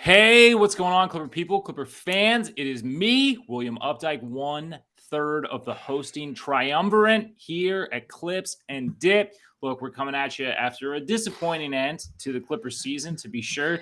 Hey, what's going on, Clipper people, Clipper fans? It is me, William Updike, 1/3 of the hosting triumvirate here at Clips and Dip. Look, we're coming at you after a disappointing end to the Clippers season, to be sure.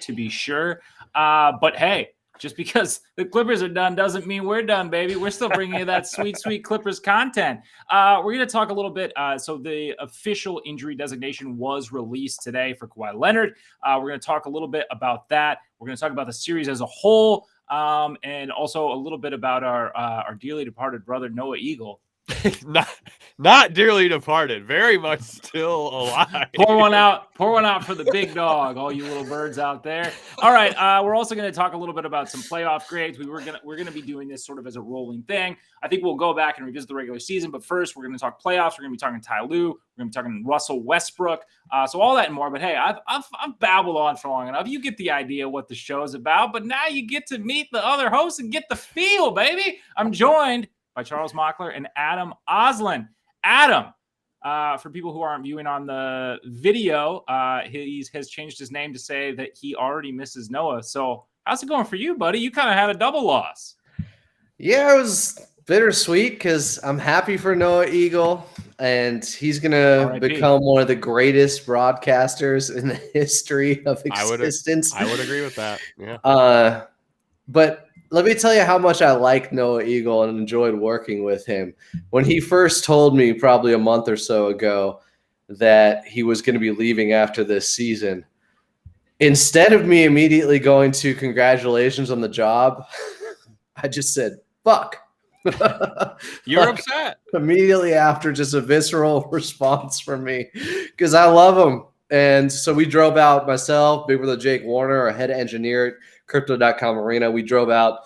But hey, just because the Clippers are done doesn't mean we're done, baby. We're still bringing you that sweet, sweet Clippers content. We're going to talk a little bit. So the official injury designation was released today for Kawhi Leonard. We're going to talk a little bit about that. We're going to talk about the series as a whole, and also a little bit about our dearly departed brother, Noah Eagle. not dearly departed, very much still alive. Pour one out for the big dog, all you little birds out there. All right, we're also going to talk a little bit about some playoff grades. We're going to be doing this sort of as a rolling thing. I think we'll go back and revisit the regular season, but first we're going to talk playoffs. We're going to be talking Ty Lue. We're going to be talking Russell Westbrook. So all that and more. But hey, I've babbled on for long enough. You get the idea what the show is about, but now you get to meet the other hosts and get the feel, baby. I'm joined by Charles Mockler and Adam Oslin. Adam, for people who aren't viewing on the video, he has changed his name to say that he already misses Noah. So how's it going for you, buddy? You kind of had a double loss. Yeah, it was bittersweet because I'm happy for Noah Eagle, and he's going to become one of the greatest broadcasters in the history of existence. I would agree with that. Yeah. But let me tell you how much I like Noah Eagle and enjoyed working with him. When he first told me probably a month or so ago that he was going to be leaving after this season, instead of me immediately going to congratulations on the job, I just said, fuck. You're upset. Immediately after, just a visceral response from me because I love him. And so we drove out, myself, Big Brother Jake Warner, our head engineer at Crypto.com Arena. We drove out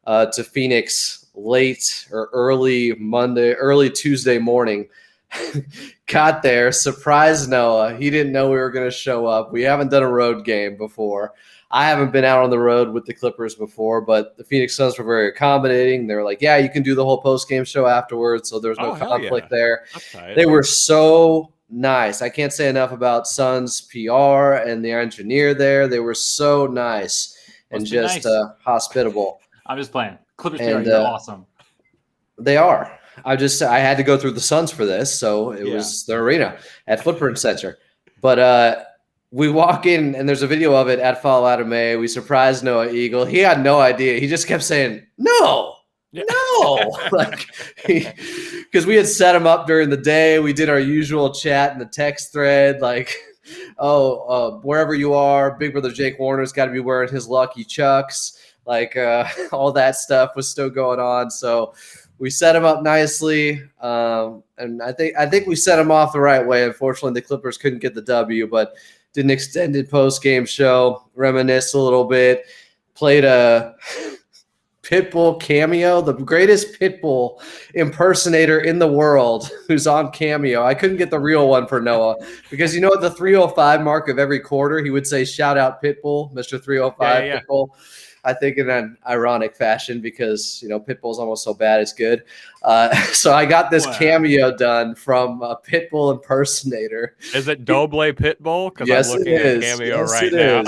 to Phoenix late or early Tuesday morning. Got there, surprised Noah. He didn't know we were going to show up. We haven't done a road game before. I haven't been out on the road with the Clippers before, but the Phoenix Suns were very accommodating. They were like, yeah, you can do the whole post-game show afterwards, so there's no conflict there. They were so nice. I can't say enough about Suns PR and the engineer there. They were so nice and just hospitable. I'm just playing. Clippers PR are awesome. They are. I had to go through the Suns for this, so it was the arena at Footprint Center. But we walk in, and there's a video of it at Fall Out of May. We surprised Noah Eagle. He had no idea. He just kept saying, no. Like, because we had set him up during the day. We did our usual chat in the text thread, like, wherever you are, Big Brother Jake Warner's got to be wearing his lucky Chucks. Like, all that stuff was still going on. So we set him up nicely, and I think we set him off the right way. Unfortunately, the Clippers couldn't get the W, but did an extended post-game show, reminisced a little bit, played a Pitbull cameo, the greatest Pitbull impersonator in the world who's on Cameo. I couldn't get the real one for Noah because you know at the 305 mark of every quarter, he would say, shout out Pitbull, Mr. 305 Pitbull. I think in an ironic fashion because, Pitbull's almost so bad it's good. So I got this cameo done from a Pitbull impersonator. Is it Doble Pitbull? Because yes, I'm looking at Cameo right now.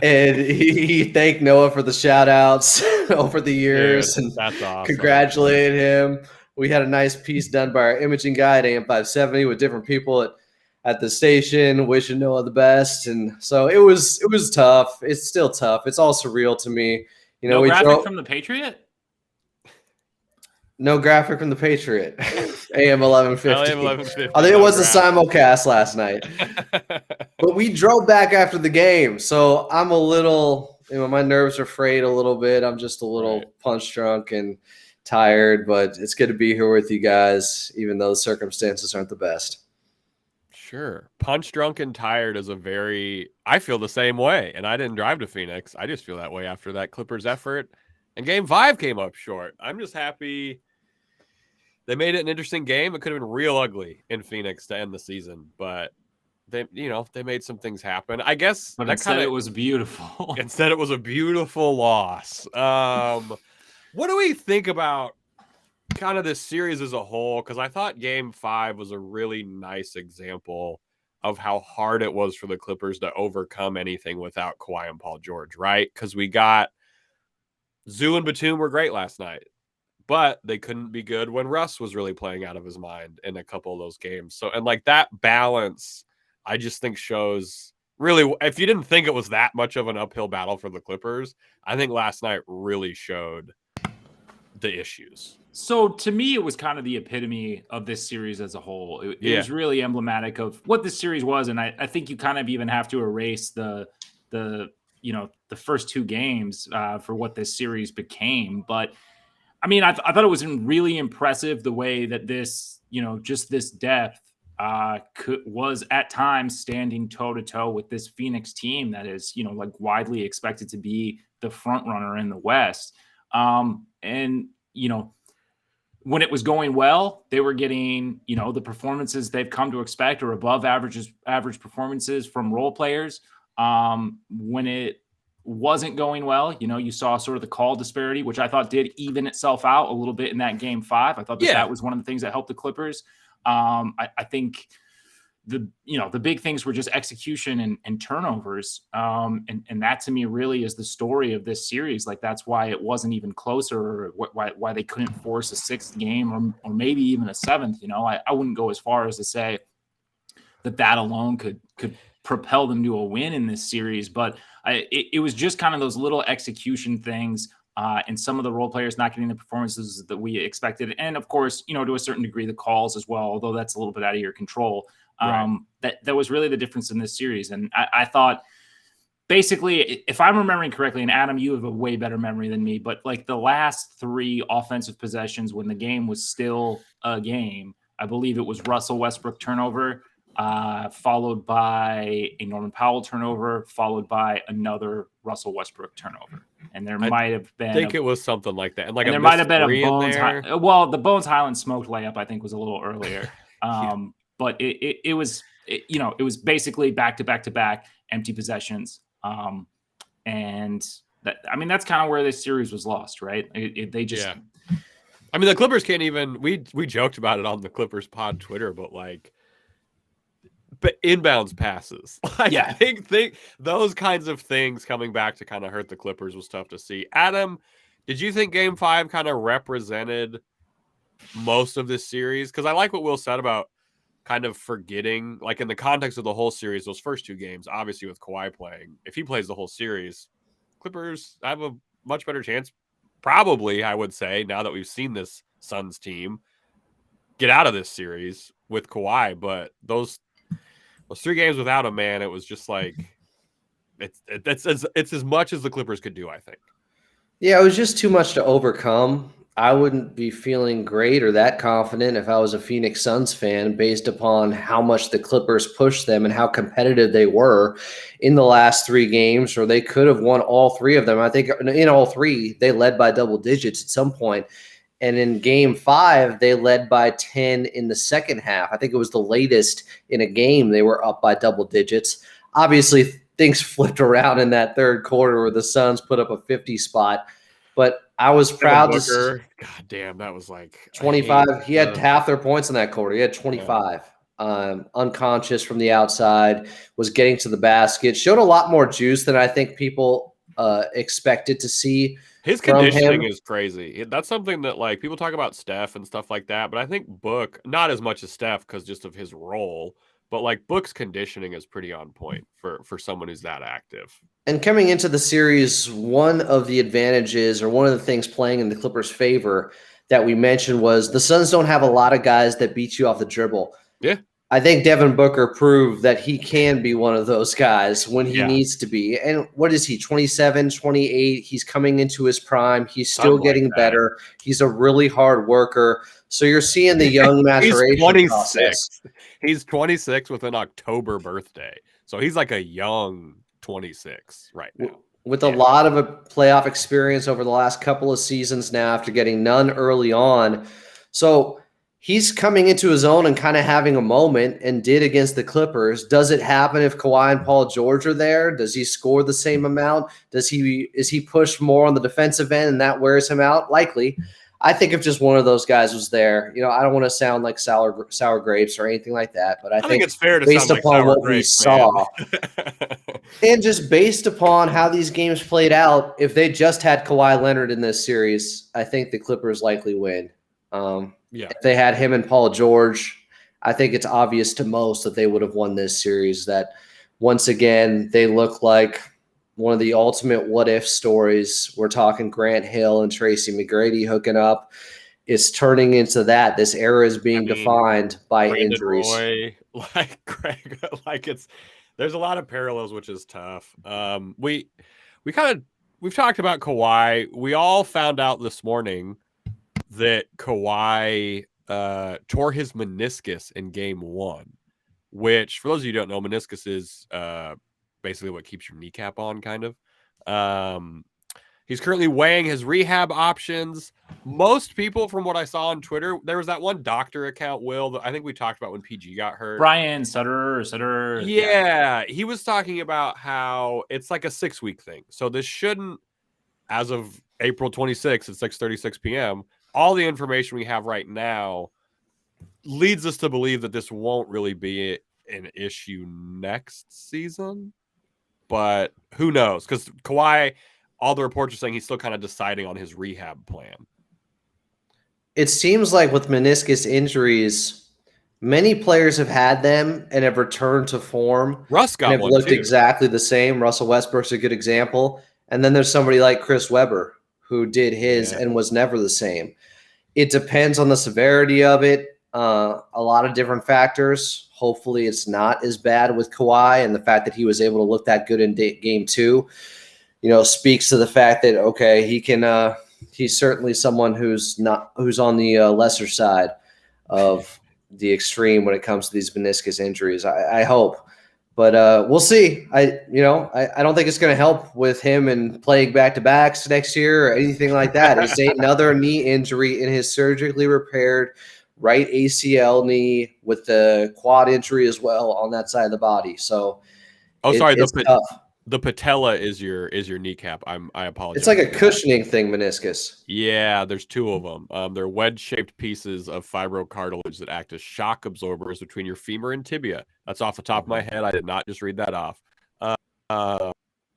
And he thanked Noah for the shout-outs over the years and that's awesome. Congratulated him. We had a nice piece done by our imaging guy at AM 570 with different people at the station, wishing Noah the best. And so it was tough. It's still tough. It's all surreal to me. No graphic from the Patriot? No graphic from the Patriot. AM 1150. AM 1150. I think it was a simulcast last night. But we drove back after the game. So I'm a little, my nerves are frayed a little bit. I'm just a little punch drunk and tired, but it's good to be here with you guys, even though the circumstances aren't the best. Sure. Punch drunk and tired is I feel the same way. And I didn't drive to Phoenix. I just feel that way after that Clippers effort. And game 5 came up short. I'm just happy they made it an interesting game. It could have been real ugly in Phoenix to end the season, but they made some things happen. I guess but instead it was beautiful. Instead it was a beautiful loss. What do we think about kind of this series as a whole? Because I thought game 5 was a really nice example of how hard it was for the Clippers to overcome anything without Kawhi and Paul George, right? Because we got Zoo and Batum were great last night, but they couldn't be good when Russ was really playing out of his mind in a couple of those games. So, and like that balance, I just think shows really, if you didn't think it was that much of an uphill battle for the Clippers, I think last night really showed the issues. So to me, it was kind of the epitome of this series as a whole. It was really emblematic of what this series was. And I think you kind of even have to erase the first two games for what this series became. But I mean, I thought it was really impressive the way that this, just this depth was at times standing toe to toe with this Phoenix team that is, like widely expected to be the front runner in the West. When it was going well, they were getting, the performances they've come to expect or above average performances from role players. When it wasn't going well, you saw sort of the call disparity, which I thought did even itself out a little bit in that game 5. I thought that was one of the things that helped the Clippers. I think the big things were just execution and turnovers. And that to me really is the story of this series. Like that's why it wasn't even closer, or why they couldn't force a 6th game or maybe even a 7th. I wouldn't go as far as to say that alone could propel them to a win in this series, but it was just kind of those little execution things. And some of the role players not getting the performances that we expected. And of course, to a certain degree, the calls as well, although that's a little bit out of your control. That was really the difference in this series. And I thought basically, if I'm remembering correctly, and Adam, you have a way better memory than me, but like the last 3 offensive possessions when the game was still a game, I believe it was Russell Westbrook turnover, followed by a Norman Powell turnover, followed by another Russell Westbrook turnover. And there might have been, I think it was something like that. And like, there might have been a Bones. The Bones Highland smoked layup, I think, was a little earlier. But it was basically back to back empty possessions. And that's kind of where this series was lost, right? They just, I mean, the Clippers can't even, we joked about it on the Clippers pod Twitter, but inbounds passes. I think those kinds of things coming back to kind of hurt the Clippers was tough to see. Adam, did you think game 5 kind of represented most of this series? Because I like what Will said about kind of forgetting, like in the context of the whole series, those first 2 games, obviously with Kawhi playing, if he plays the whole series, Clippers have a much better chance, probably, I would say, now that we've seen this Suns team get out of this series with Kawhi. But those 3 games without him, man, it was just like it's as much as the Clippers could do, I think. Yeah, it was just too much to overcome. I wouldn't be feeling great or that confident if I was a Phoenix Suns fan based upon how much the Clippers pushed them and how competitive they were in the last 3 games, or they could have won all 3 of them. I think in all 3, they led by double digits at some point. And in game 5, they led by 10 in the second half. I think it was the latest in a game they were up by double digits. Obviously, things flipped around in that third quarter where the Suns put up a 50 spot. But I was proud to. God damn, that was like 25. He had half their points in that quarter. He had 25. Unconscious from the outside, was getting to the basket. Showed a lot more juice than I think people expected to see. His conditioning is crazy. That's something that like people talk about Steph and stuff like that, but I think Book, not as much as Steph because just of his role, but like Book's conditioning is pretty on point for someone who's that active. And coming into the series, one of the advantages or one of the things playing in the Clippers' favor that we mentioned was the Suns don't have a lot of guys that beat you off the dribble. Yeah. I think Devin Booker proved that he can be one of those guys when he needs to be. And what is he, 27, 28? He's coming into his prime. He's still getting better. He's a really hard worker. So you're seeing the young maturation He's 26. process. He's 26 with an October birthday. So he's like a young 26 right now. With a lot of a playoff experience over the last couple of seasons now after getting none early on. So he's coming into his own and kind of having a moment, and did against the Clippers. Does it happen if Kawhi and Paul George are there? Does he score the same amount? Is he pushed more on the defensive end and that wears him out? Likely. I think if just one of those guys was there, I don't want to sound like sour grapes or anything like that, but I think it's fair to based sound like upon sour what grapes, we saw, man. and just based upon how these games played out, if they just had Kawhi Leonard in this series, I think the Clippers likely win. If they had him and Paul George, I think it's obvious to most that they would have won this series. That once again, they look like one of the ultimate what-if stories. We're talking Grant Hill and Tracy McGrady hooking up. It's turning into that. This era is being defined by Brandon injuries. Roy, like Greg, there's a lot of parallels, which is tough. We've talked about Kawhi. We all found out this morning that Kawhi tore his meniscus in game 1, which, for those of you who don't know, meniscus is basically what keeps your kneecap on, kind of. He's currently weighing his rehab options. Most people, from what I saw on Twitter, there was that one doctor account, Will, that I think we talked about when PG got hurt. Brian Sutter. Yeah, he was talking about how it's like a 6-week thing. So this shouldn't, as of April 26th at 6:36 p.m., all the information we have right now leads us to believe that this won't really be an issue next season. But who knows? Because Kawhi, all the reports are saying he's still kind of deciding on his rehab plan. It seems like with meniscus injuries, many players have had them and have returned to form. Russ got and have one looked too. exactly the same. Russell Westbrook's a good example. And then there's somebody like Chris Webber who did his and was never the same. It depends on the severity of it. A lot of different factors. Hopefully it's not as bad with Kawhi, and the fact that he was able to look that good in game 2, speaks to the fact that, okay, he can, he's certainly someone who's on the lesser side of the extreme when it comes to these meniscus injuries. I hope, but we'll see. I don't think it's going to help with him and playing back-to-backs next year or anything like that. It's another knee injury in his surgically repaired right ACL knee with the quad injury as well on that side of the body. So, it's tough. The patella is your kneecap. I apologize. It's like a cushioning thing, meniscus. Yeah, there's 2 of them. They're wedge-shaped pieces of fibrocartilage that act as shock absorbers between your femur and tibia. That's off the top of my head. I did not just read that off.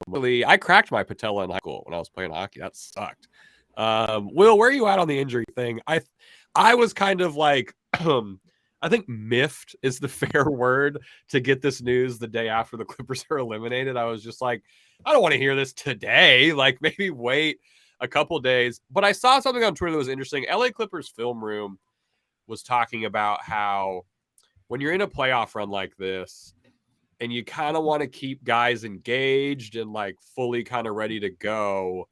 Really, I cracked my patella in high school when I was playing hockey. That sucked. Will, where are you at on the injury thing? I was kind of like, I think miffed is the fair word to get this news the day after the Clippers are eliminated. I was just like, I don't want to hear this today. Like, maybe wait a couple days. But I saw something on Twitter that was interesting. LA Clippers film room was talking about how when you're in a playoff run like this and you kind of want to keep guys engaged and like fully kind of ready to go,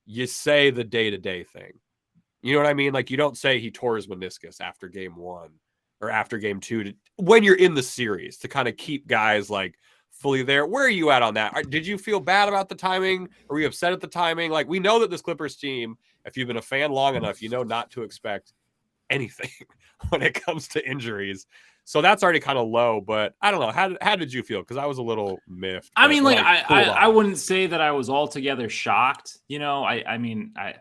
you say the day-to-day thing. You know what I mean? Like, you don't say he tore his meniscus after game 1 or after game 2 when you're in the series to kind of keep guys like fully there. Where are you at on that? Did you feel bad about the timing? Are we upset at the timing? Like, we know that this Clippers team, if you've been a fan long enough, you know not to expect anything when it comes to injuries. So that's already kind of low, but I don't know. How did you feel? Because I was a little miffed. I mean, I wouldn't say that I was altogether shocked. I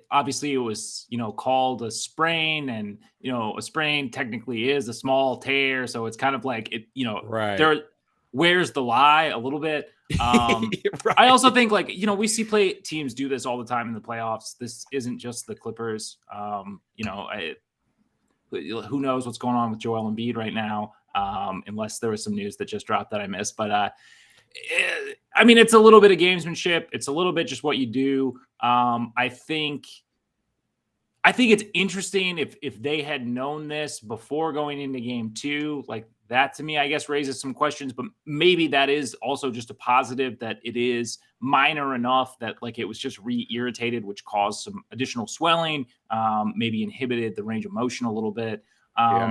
obviously it was, called a sprain, and, a sprain technically is a small tear. So it's kind of like it, right. Where's the lie a little bit. Right. I also think we see teams do this all the time in the playoffs. This isn't just the Clippers. Who knows what's going on with Joel Embiid right now, unless there was some news that just dropped that I missed. But it's a little bit of gamesmanship. It's a little bit just what you do. I think it's interesting if they had known this before going into game 2, like that to me, I guess raises some questions, but maybe that is also just a positive that it is minor enough that like it was just re-irritated, which caused some additional swelling, maybe inhibited the range of motion a little bit.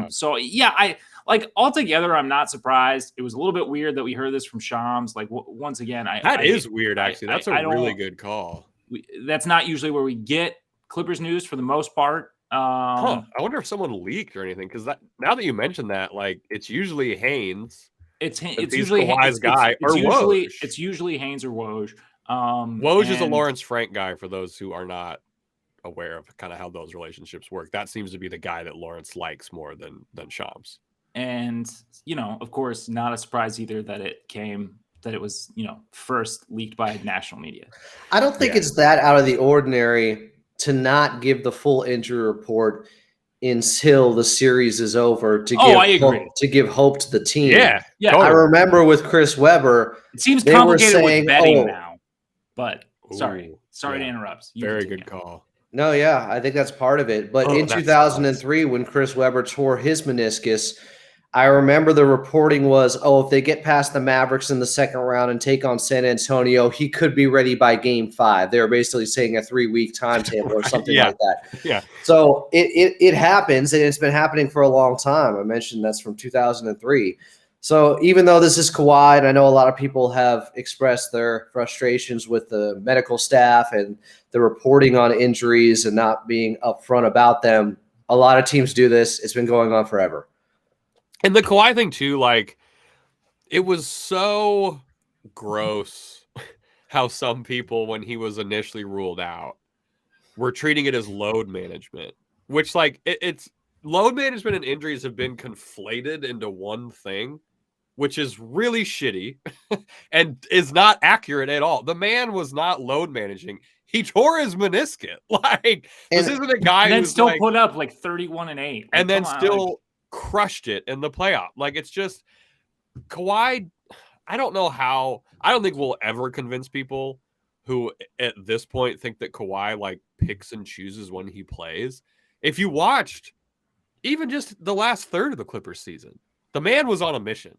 So yeah, I like altogether, I'm not surprised. It was a little bit weird that we heard this from Shams. Like once again, that is weird. Actually, that's a really good call. That's not usually where we get Clippers news for the most part. I wonder if someone leaked or anything, because now that you mentioned that, like it's usually Haynes. It's usually Kawhi's guy or Woj. It's usually Haynes or Woj. Woj is a Lawrence Frank guy for those who are not aware of kind of how those relationships work. That seems to be the guy that Lawrence likes more than Shams. And, of course, not a surprise either that it was, first leaked by national media. I don't think it's that out of the ordinary to not give the full injury report until the series is over to give hope to the team. Yeah. Totally. I remember with Chris Webber, it seems complicated with betting now, but sorry to interrupt. Very good call. No, yeah, I think that's part of it. But in 2003, when Chris Webber tore his meniscus, I remember the reporting was, if they get past the Mavericks in the second round and take on San Antonio, he could be ready by game 5. They were basically saying a 3-week timetable or something like that. Yeah. So it happens, and it's been happening for a long time. I mentioned that's from 2003. So even though this is Kawhi, and I know a lot of people have expressed their frustrations with the medical staff and the reporting on injuries and not being upfront about them, a lot of teams do this. It's been going on forever. And the Kawhi thing too, like, it was so gross how some people, when he was initially ruled out, were treating it as load management, which, like, it's load management and injuries have been conflated into one thing, which is really shitty and is not accurate at all. The man was not load managing. He tore his meniscus. Like, this isn't a guy who still put up like 31-8. Like, and then still crushed it in the playoff. Like, it's just Kawhi. I don't know how. I don't think we'll ever convince people who at this point think that Kawhi like picks and chooses when he plays. If you watched even just the last third of the Clippers season, the man was on a mission.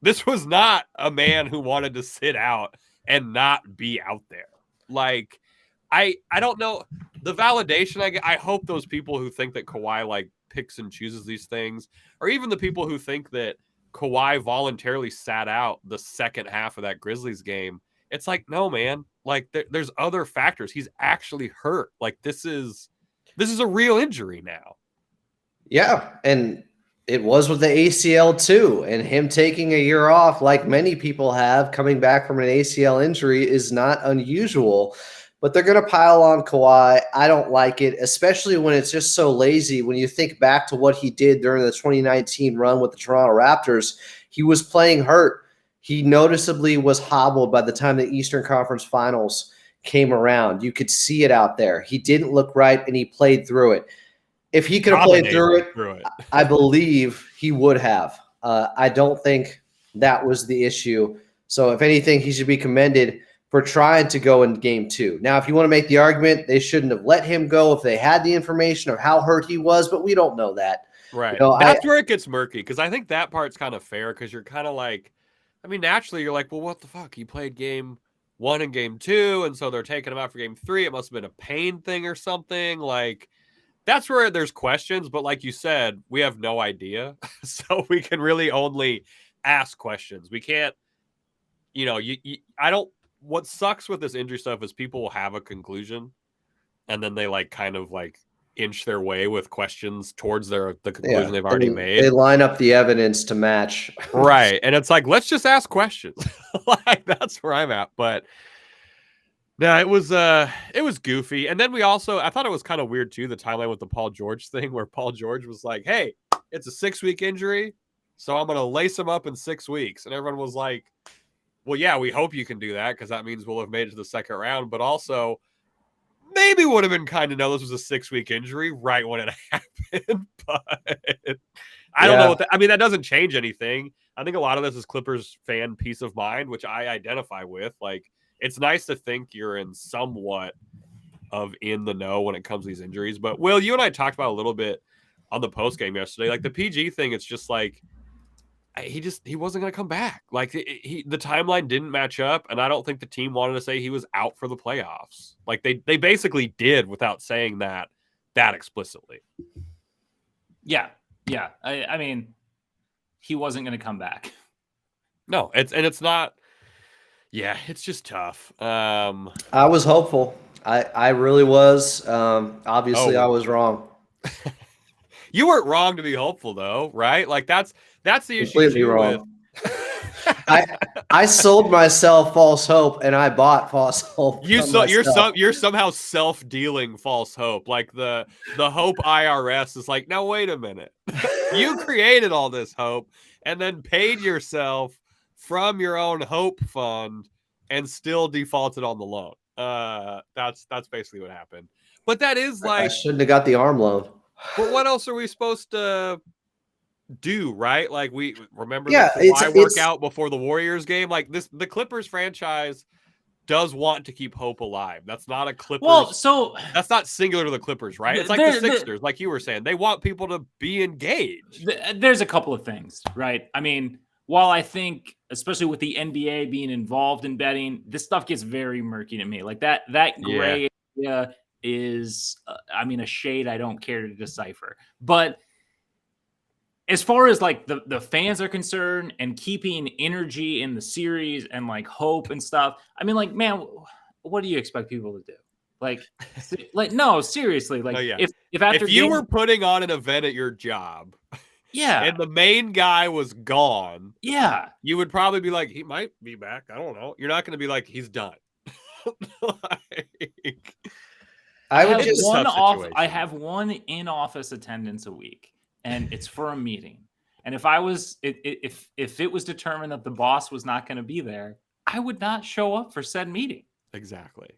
This was not a man who wanted to sit out and not be out there. Like, I don't know the validation. I hope those people who think that Kawhi like picks and chooses these things, or even the people who think that Kawhi voluntarily sat out the second half of that Grizzlies game. It's like, no, man, like there's other factors. He's actually hurt. Like, this is a real injury now. Yeah. And it was with the ACL too. And him taking a year off, like many people have, coming back from an ACL injury is not unusual. But they're going to pile on Kawhi. I don't like it, especially when it's just so lazy. When you think back to what he did during the 2019 run with the Toronto Raptors, he was playing hurt. He noticeably was hobbled by the time the Eastern Conference Finals came around. You could see it out there. He didn't look right, and he played through it. If he could have played through it, I believe he would have. I don't think that was the issue. So if anything, he should be commended for trying to go in game 2. Now, if you want to make the argument, they shouldn't have let him go if they had the information of how hurt he was, but we don't know that. Right. That's where it gets murky, because I think that part's kind of fair, because you're kind of like, I mean, naturally, you're like, well, what the fuck? He played game 1 and game 2, and so they're taking him out for game 3. It must have been a pain thing or something. Like, that's where there's questions, but like you said, we have no idea. So we can really only ask questions. We can't, what sucks with this injury stuff is people will have a conclusion, and then they like kind of like inch their way with questions towards the conclusion they've already made. They line up the evidence to match. Right. And it's like, let's just ask questions. Like, that's where I'm at. But no, it was goofy. And then I thought it was kind of weird too, the timeline with the Paul George thing, where Paul George was like, hey, it's a 6-week injury, so I'm going to lace him up in 6 weeks. And everyone was like, well, yeah, we hope you can do that, because that means we'll have made it to the second round. But also, maybe would have been kind to know this was a 6-week injury right when it happened. But I don't know. That doesn't change anything. I think a lot of this is Clippers fan peace of mind, which I identify with. Like, it's nice to think you're in somewhat of in the know when it comes to these injuries. But Will, you and I talked about a little bit on the post game yesterday. Like, the PG thing, it's just like, he wasn't going to come back. Like, the timeline didn't match up, and I don't think the team wanted to say he was out for the playoffs. Like, they basically did without saying that explicitly. Yeah. I mean, he wasn't going to come back. No, it's not. Yeah, it's just tough. I was hopeful. I really was. Obviously, I was wrong. You weren't wrong to be hopeful, though, right? Like, that's the issue. Completely wrong. I sold myself false hope, and I bought false hope. You're somehow self-dealing false hope. Like the hope IRS is like, now wait a minute. You created all this hope and then paid yourself from your own hope fund and still defaulted on the loan. That's basically what happened. But that is like, I shouldn't have got the arm loan. But what else are we supposed to do, right? Like, we remember Yeah, the Kawhi workout before the Warriors game. Like, the Clippers franchise does want to keep hope alive. That's not a Clippers. Well, so that's not singular to the Clippers, right? It's like the Sixers, like you were saying. They want people to be engaged. There's a couple of things, right? I mean, while I think, especially with the NBA being involved in betting, this stuff gets very murky to me. Like that gray area is, I mean, a shade I don't care to decipher. But as far as like the fans are concerned and keeping energy in the series and like hope and stuff, I mean, like, man, what do you expect people to do? Like no, seriously. Like, if you were putting on an event at your job, and the main guy was gone, you would probably be like, he might be back. I don't know. You're not going to be like, he's done. I have one in-office attendance a week. And it's for a meeting. And if it was determined that the boss was not going to be there, I would not show up for said meeting. Exactly.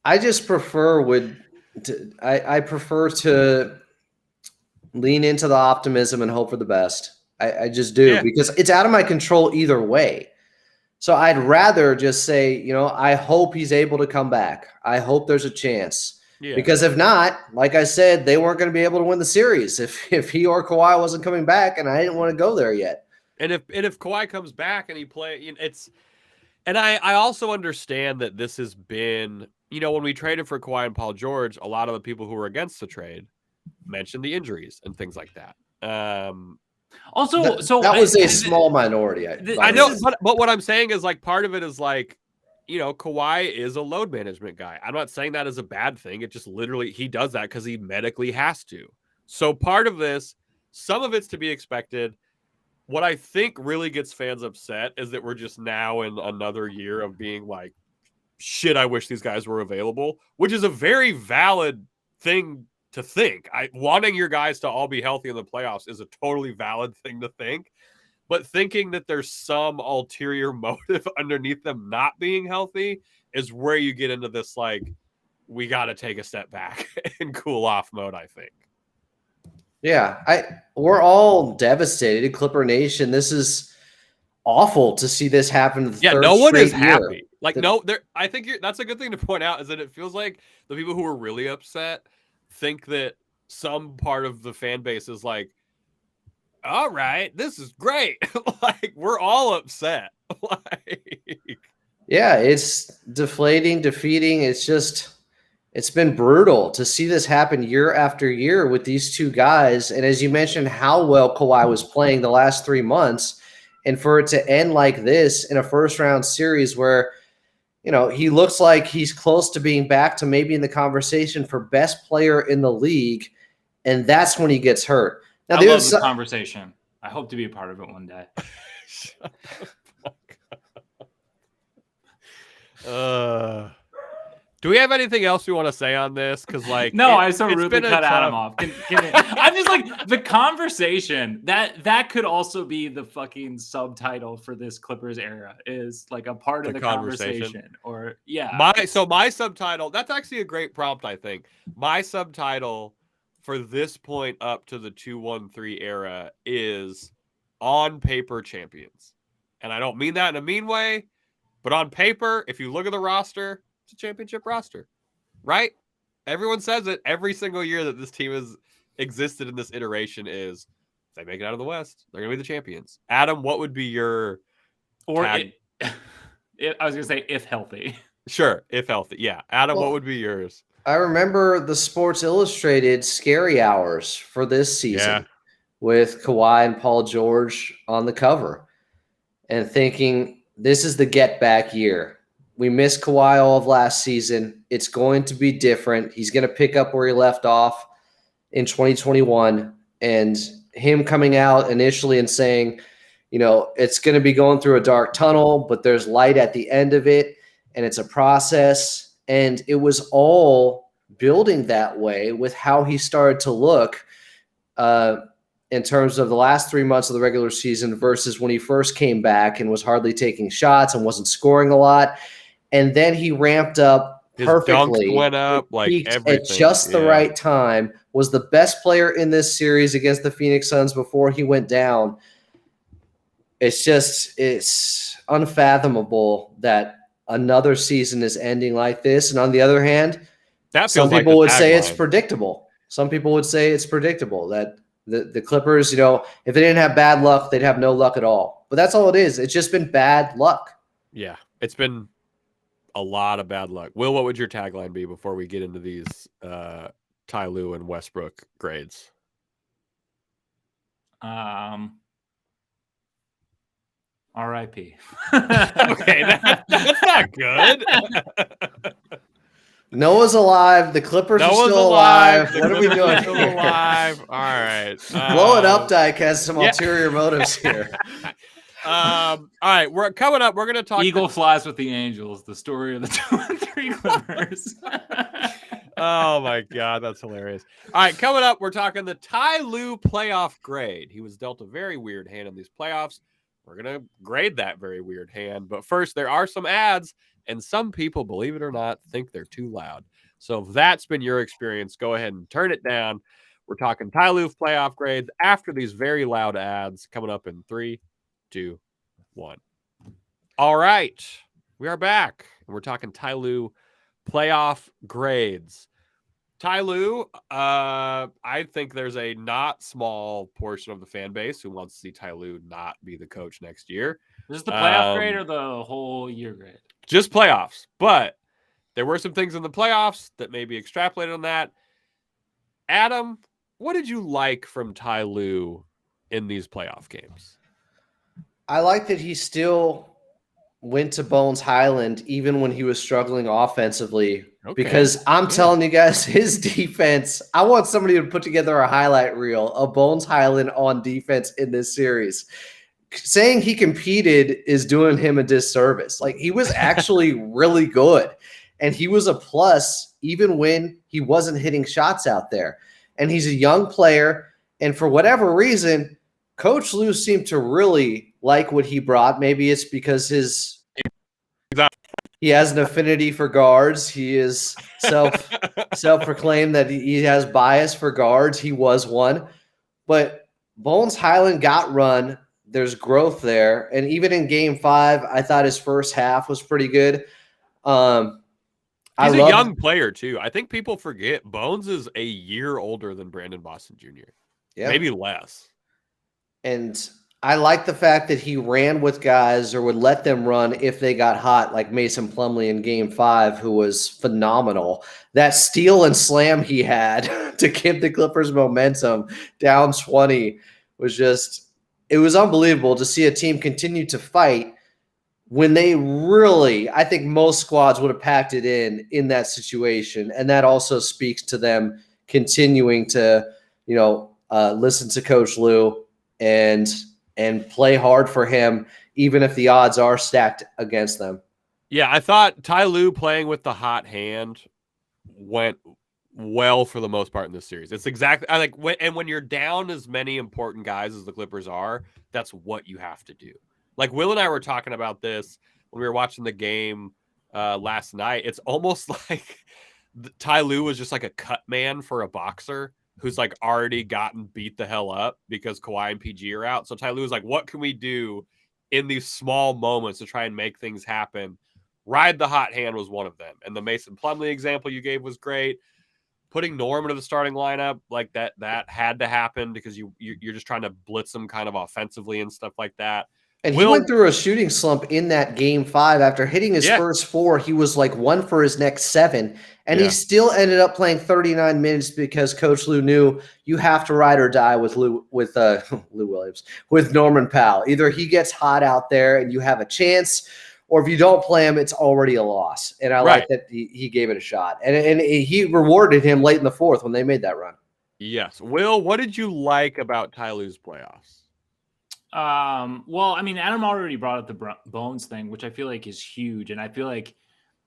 I just prefer I prefer to lean into the optimism and hope for the best. I just do, because it's out of my control either way. So I'd rather just say, I hope he's able to come back. I hope there's a chance. Yeah. Because if not, like I said, they weren't going to be able to win the series if he or Kawhi wasn't coming back, and I didn't want to go there yet. And if Kawhi comes back and he I also understand that this has been, when we traded for Kawhi and Paul George, a lot of the people who were against the trade mentioned the injuries and things like that. Also, that was a small minority. I know, but what I'm saying is, like, part of it is like, Kawhi is a load management guy. I'm not saying that is a bad thing. It just literally, he does that because he medically has to. So part of this, some of it's to be expected. What I think really gets fans upset is that we're just now in another year of being like, shit, I wish these guys were available, which is a very valid thing to think. Wanting your guys to all be healthy in the playoffs is a totally valid thing to think. But thinking that there's some ulterior motive underneath them not being healthy is where you get into this, like, we got to take a step back and cool off mode, I think. Yeah, we're all devastated. Clipper Nation, this is awful to see this happen. No one is happy. Like, I think that's a good thing to point out, is that it feels like the people who are really upset think that some part of the fan base is like, all right, this is great. Like, we're all upset. It's deflating, defeating. It's been brutal to see this happen year after year with these two guys. And as you mentioned, how well Kawhi was playing the last 3 months, and for it to end like this in a first round series where, he looks like he's close to being back to maybe in the conversation for best player in the league. And that's when he gets hurt. Now, I love the conversation. I hope to be a part of it one day. Shut the fuck up. Do we have anything else we want to say on this? Because, like, no, I so rudely cut Adam off. I'm just like, the conversation that could also be the fucking subtitle for this Clippers era, is like a part of the conversation. Or my subtitle, that's actually a great prompt, I think. My subtitle for this point up to the 2-1-3 era is on paper champions. And I don't mean that in a mean way, but on paper, if you look at the roster, it's a championship roster, right? Everyone says it every single year that this team has existed in this iteration is, if they make it out of the West, they're going to be the champions. Adam, what would be your I was going to say, if healthy. Sure, if healthy. Yeah. Adam, what would be yours? I remember the Sports Illustrated scary hours for this season with Kawhi and Paul George on the cover, and thinking, this is the get back year. We missed Kawhi all of last season. It's going to be different. He's going to pick up where he left off in 2021. And him coming out initially and saying, it's going to be going through a dark tunnel, but there's light at the end of it, and it's a process. And it was all building that way with how he started to look in terms of the last 3 months of the regular season versus when he first came back and was hardly taking shots and wasn't scoring a lot. And then he ramped up perfectly. His dunks went up, like everything. At just the right time, was the best player in this series against the Phoenix Suns before he went down. It's unfathomable that another season is ending like this. And on the other hand, some people would say it's predictable. Some people would say it's predictable that the Clippers, if they didn't have bad luck, they'd have no luck at all. But that's all it is. It's just been bad luck. Yeah, it's been a lot of bad luck. Will, what would your tagline be before we get into these Ty Lue and Westbrook grades? R.I.P. Okay, that's not good. Noah's alive. The Clippers are still alive. What are we doing still here? alive. All right. Blow it up, Dyke has some ulterior motives here. All right, we're coming up. We're going to talk. Eagle flies with the Angels. The story of the 2-3 Clippers. Oh my God, that's hilarious. All right, coming up, we're talking the Ty Lue playoff grade. He was dealt a very weird hand in these playoffs. We're going to grade that very weird hand. But first, there are some ads, and some people, believe it or not, think they're too loud. So if that's been your experience, go ahead and turn it down. We're talking Ty Lue playoff grades after these very loud ads coming up in 3, 2, 1. All right, we are back, and we're talking Ty Lue playoff grades. Ty Lue, I think there's a not small portion of the fan base who wants to see Ty Lue not be the coach next year. Is this the playoff grade or the whole year grade? Just playoffs, but there were some things in the playoffs that maybe extrapolated on that. Adam, what did you like from Ty Lue in these playoff games? I like that he still went to Bones Highland even when he was struggling offensively. Okay. Because I'm telling you guys, his defense, I want somebody to put together a highlight reel of Bones Highland on defense in this series. Saying he competed is doing him a disservice. Like, he was actually really good, and he was a plus even when he wasn't hitting shots out there. And he's a young player, and for whatever reason, Coach Lue seemed to really like what he brought. Maybe it's because he has an affinity for guards. He is self-proclaimed that he has bias for guards. He was one. But Bones Highland got run. There's growth there. And even in Game 5, I thought his first half was pretty good. He's a young player, too. I think people forget Bones is a year older than Brandon Boston Jr. Yeah. Maybe less. And I like the fact that he ran with guys or would let them run if they got hot, like Mason Plumlee in Game 5, who was phenomenal. That steal and slam he had to give the Clippers momentum down 20 was just – it was unbelievable to see a team continue to fight when they really – I think most squads would have packed it in that situation. And that also speaks to them continuing to, listen to Coach Lue and play hard for him, even if the odds are stacked against them. Yeah, I thought Ty Lue playing with the hot hand went well for the most part in this series. It's exactly when you're down as many important guys as the Clippers are, that's what you have to do. Like Will and I were talking about this when we were watching the game last night. It's almost like Ty Lue was just like a cut man for a boxer who's like already gotten beat the hell up because Kawhi and PG are out. So Ty Lue was like, what can we do in these small moments to try and make things happen? Ride the hot hand was one of them. And the Mason Plumlee example you gave was great. Putting Norm into the starting lineup, like that had to happen because you're just trying to blitz them kind of offensively and stuff like that. And he went through a shooting slump in that Game 5. After hitting his first 4, he was like 1 for his next 7. And he still ended up playing 39 minutes because Coach Lue knew you have to ride or die with Lou Williams, with Norman Powell. Either he gets hot out there and you have a chance, or if you don't play him, it's already a loss. And I like that he gave it a shot. And he rewarded him late in the 4th when they made that run. Yes. Will, what did you like about Ty Lue's playoffs? Well, I mean, Adam already brought up the Bones thing, which I feel like is huge. And I feel like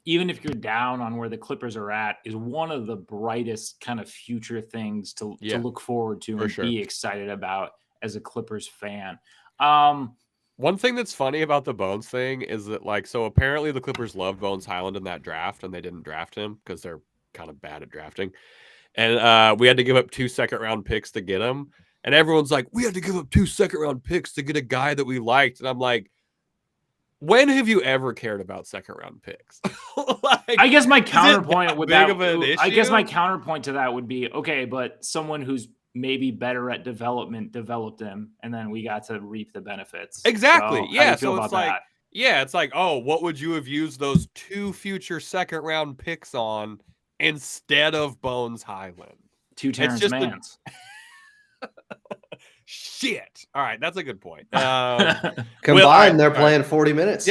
even if you're down on where the Clippers are at, is one of the brightest kind of future things to look forward to and be excited about as a Clippers fan. One thing that's funny about the Bones thing is that, like, so apparently the Clippers loved Bones Highland in that draft, and they didn't draft him because they're kind of bad at drafting. And we had to give up 2 second-round picks to get him. And everyone's like, we had to give up 2 second-round picks to get a guy that we liked. And I'm like, when have you ever cared about second-round picks? Like, I guess my counterpoint with that, I guess my counterpoint to that would be, okay, but someone who's maybe better at development developed him, and then we got to reap the benefits. Exactly. So, yeah. So it's like, it's like, oh, what would you have used those 2 future second-round picks on instead of Bones Highland? 2 Terrence Manns. Shit. All right, that's a good point. Combined, they're playing 40 minutes.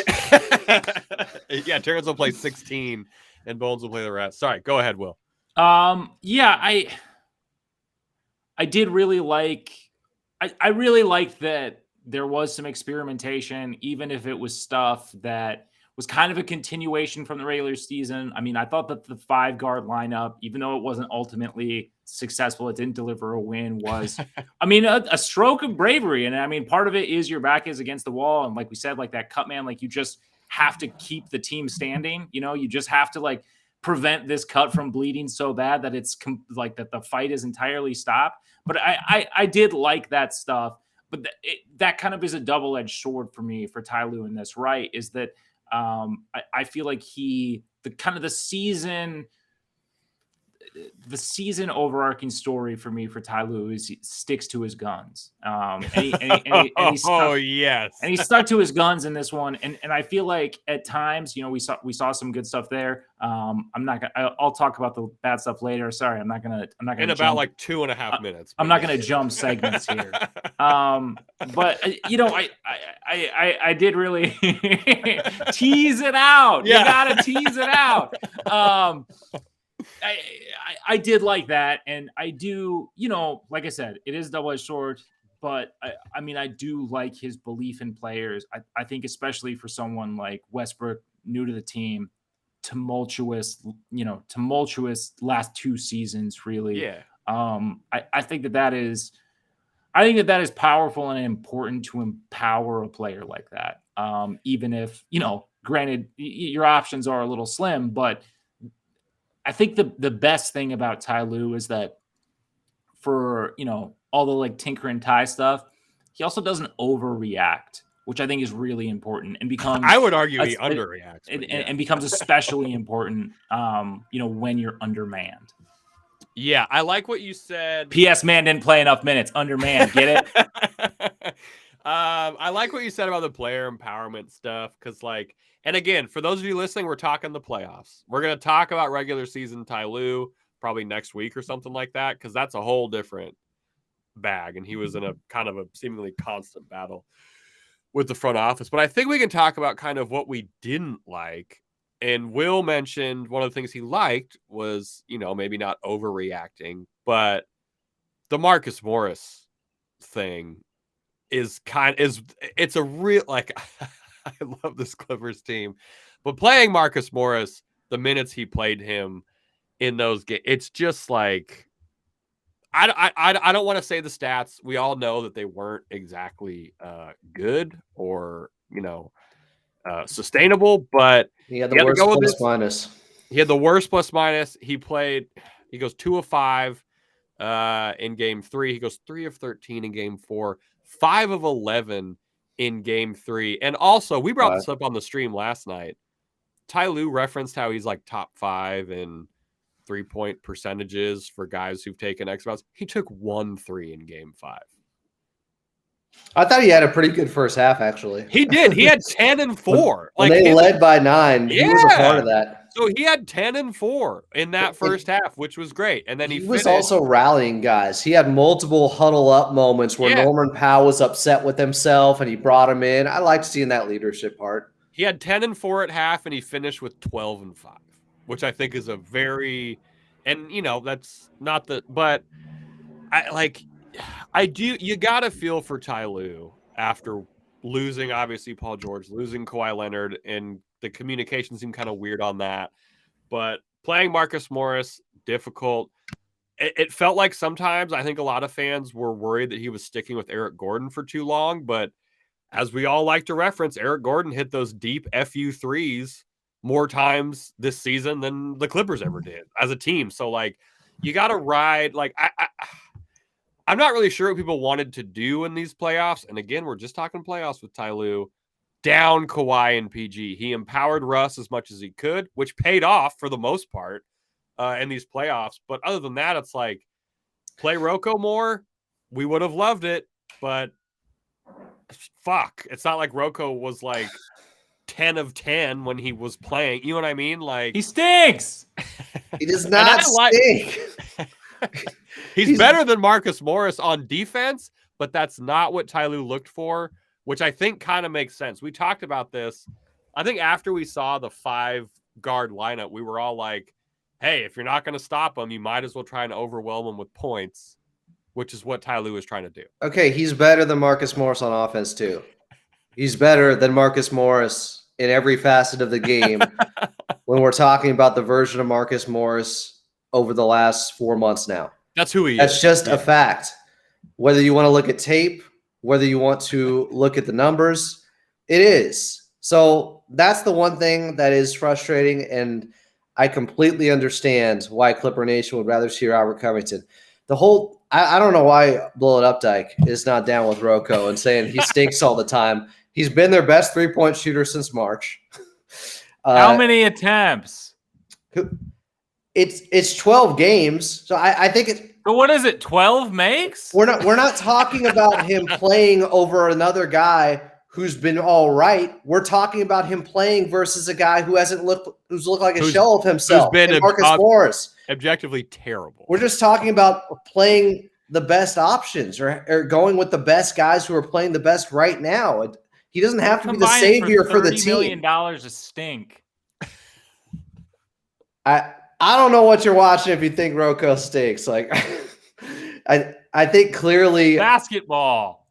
Yeah, Terrence will play 16, and Bones will play the rest. Sorry, go ahead, Will. Yeah, I did really like. I really liked that there was some experimentation, even if it was stuff that was kind of a continuation from the regular season. I mean, I thought that the 5-guard lineup, even though it wasn't ultimately successful, it didn't deliver a win, was, I mean, a stroke of bravery. And I mean, part of it is your back is against the wall. And like we said, like that cut man, like you just have to keep the team standing. You know, you just have to like prevent this cut from bleeding so bad that it's like that the fight is entirely stopped. But I did like that stuff. But that kind of is a double-edged sword for me for Ty Lue in this, right? Is that I feel like the season overarching story for me for Ty Lue is he sticks to his guns. And he stuck to his guns in this one. And I feel like at times, you know, we saw some good stuff there. I'll talk about the bad stuff later. Sorry, I'm not gonna in about like 2.5 minutes. I'm not gonna jump segments here. But you know, I did really tease it out. Yeah. You gotta tease it out. I did like that, and I do, you know, like I said, it is double-edged sword, but I mean, I do like his belief in players. I think especially for someone like Westbrook, new to the team, tumultuous last 2 seasons, really. Yeah. I think that is powerful and important to empower a player like that. Even if, you know, granted, your options are a little slim, but I think the best thing about Ty Lue is that for, you know, all the like tinker and tie stuff, he also doesn't overreact, which I think is really important and becomes, I would argue he underreacts and becomes especially important, you know, when you're undermanned. Yeah. I like what you said. P.S. Man didn't play enough minutes. Undermanned. Get it? I like what you said about the player empowerment stuff. Cause like, and again, for those of you listening, we're talking the playoffs. We're going to talk about regular season Ty Lue probably next week or something like that, because that's a whole different bag. And he was in a kind of a seemingly constant battle with the front office. But I think we can talk about kind of what we didn't like. And Will mentioned one of the things he liked was, you know, maybe not overreacting, but the Marcus Morris thing it's a real, like, I love this Clippers team, but playing Marcus Morris, the minutes he played him in those games, it's just like, I don't want to say the stats. We all know that they weren't exactly good or, you know, sustainable, but he had the worst plus minus. He had the worst plus minus. He goes 2 of 5 in game 3. He goes 3 of 13 in game 4, 5 of 11 in game 3. And also, we brought this up on the stream last night. Ty Lue referenced how he's like top 5 in 3-point percentages for guys who've taken X fouls. He took 1 3 in game 5. I thought he had a pretty good first half, actually. He did. He had 10 and 4. When they led by 9. Yeah. He was a part of that. So he had 10 and 4 in that first half, which was great. And then he was also rallying guys. He had multiple huddle up moments where Norman Powell was upset with himself and he brought him in. I liked seeing that leadership part. He had 10 and 4 at half and he finished with 12 and 5, which I think is a very, and you know, that's not the, but you got to feel for Ty Lue after losing, obviously, Paul George, losing Kawhi Leonard, and the communication seemed kind of weird on that. But playing Marcus Morris, difficult. It felt like sometimes I think a lot of fans were worried that he was sticking with Eric Gordon for too long. But as we all like to reference, Eric Gordon hit those deep FU threes more times this season than the Clippers ever did as a team. So, like, you got to ride. Like, I'm not really sure what people wanted to do in these playoffs. And again, we're just talking playoffs with Ty Lue. Down Kawhi and PG. He empowered Russ as much as he could, which paid off for the most part in these playoffs. But other than that, it's like, play Rocco more. We would have loved it, but fuck. It's not like Rocco was like 10 of 10 when he was playing. You know what I mean? Like, he stinks. He does not stink. He's better than Marcus Morris on defense, but that's not what Ty Lue looked for, which I think kind of makes sense. We talked about this. I think after we saw the 5-guard lineup, we were all like, hey, if you're not going to stop him, you might as well try and overwhelm him with points, which is what Ty Lue is trying to do. Okay, he's better than Marcus Morris on offense, too. He's better than Marcus Morris in every facet of the game when we're talking about the version of Marcus Morris over the last 4 months now. That's who he is. That's just a fact. Whether you want to look at tape, whether you want to look at the numbers, it is. So that's the one thing that is frustrating, and I completely understand why Clipper Nation would rather see Robert Covington. The whole I don't know why Blow It Up Dyke is not down with Rocco and saying he stinks all the time. He's been their best three-point shooter since March. How many attempts? It's 12 games, so I think it's. But what is it? 12 makes? We're not talking about him playing over another guy who's been all right. We're talking about him playing versus a guy who's looked like a shell of himself. Who's been Marcus Morris, objectively terrible. We're just talking about playing the best options or going with the best guys who are playing the best right now. He doesn't have to be the savior for the team. $30 million a stink. I don't know what you're watching if you think Rocco stinks. Like, I think clearly basketball.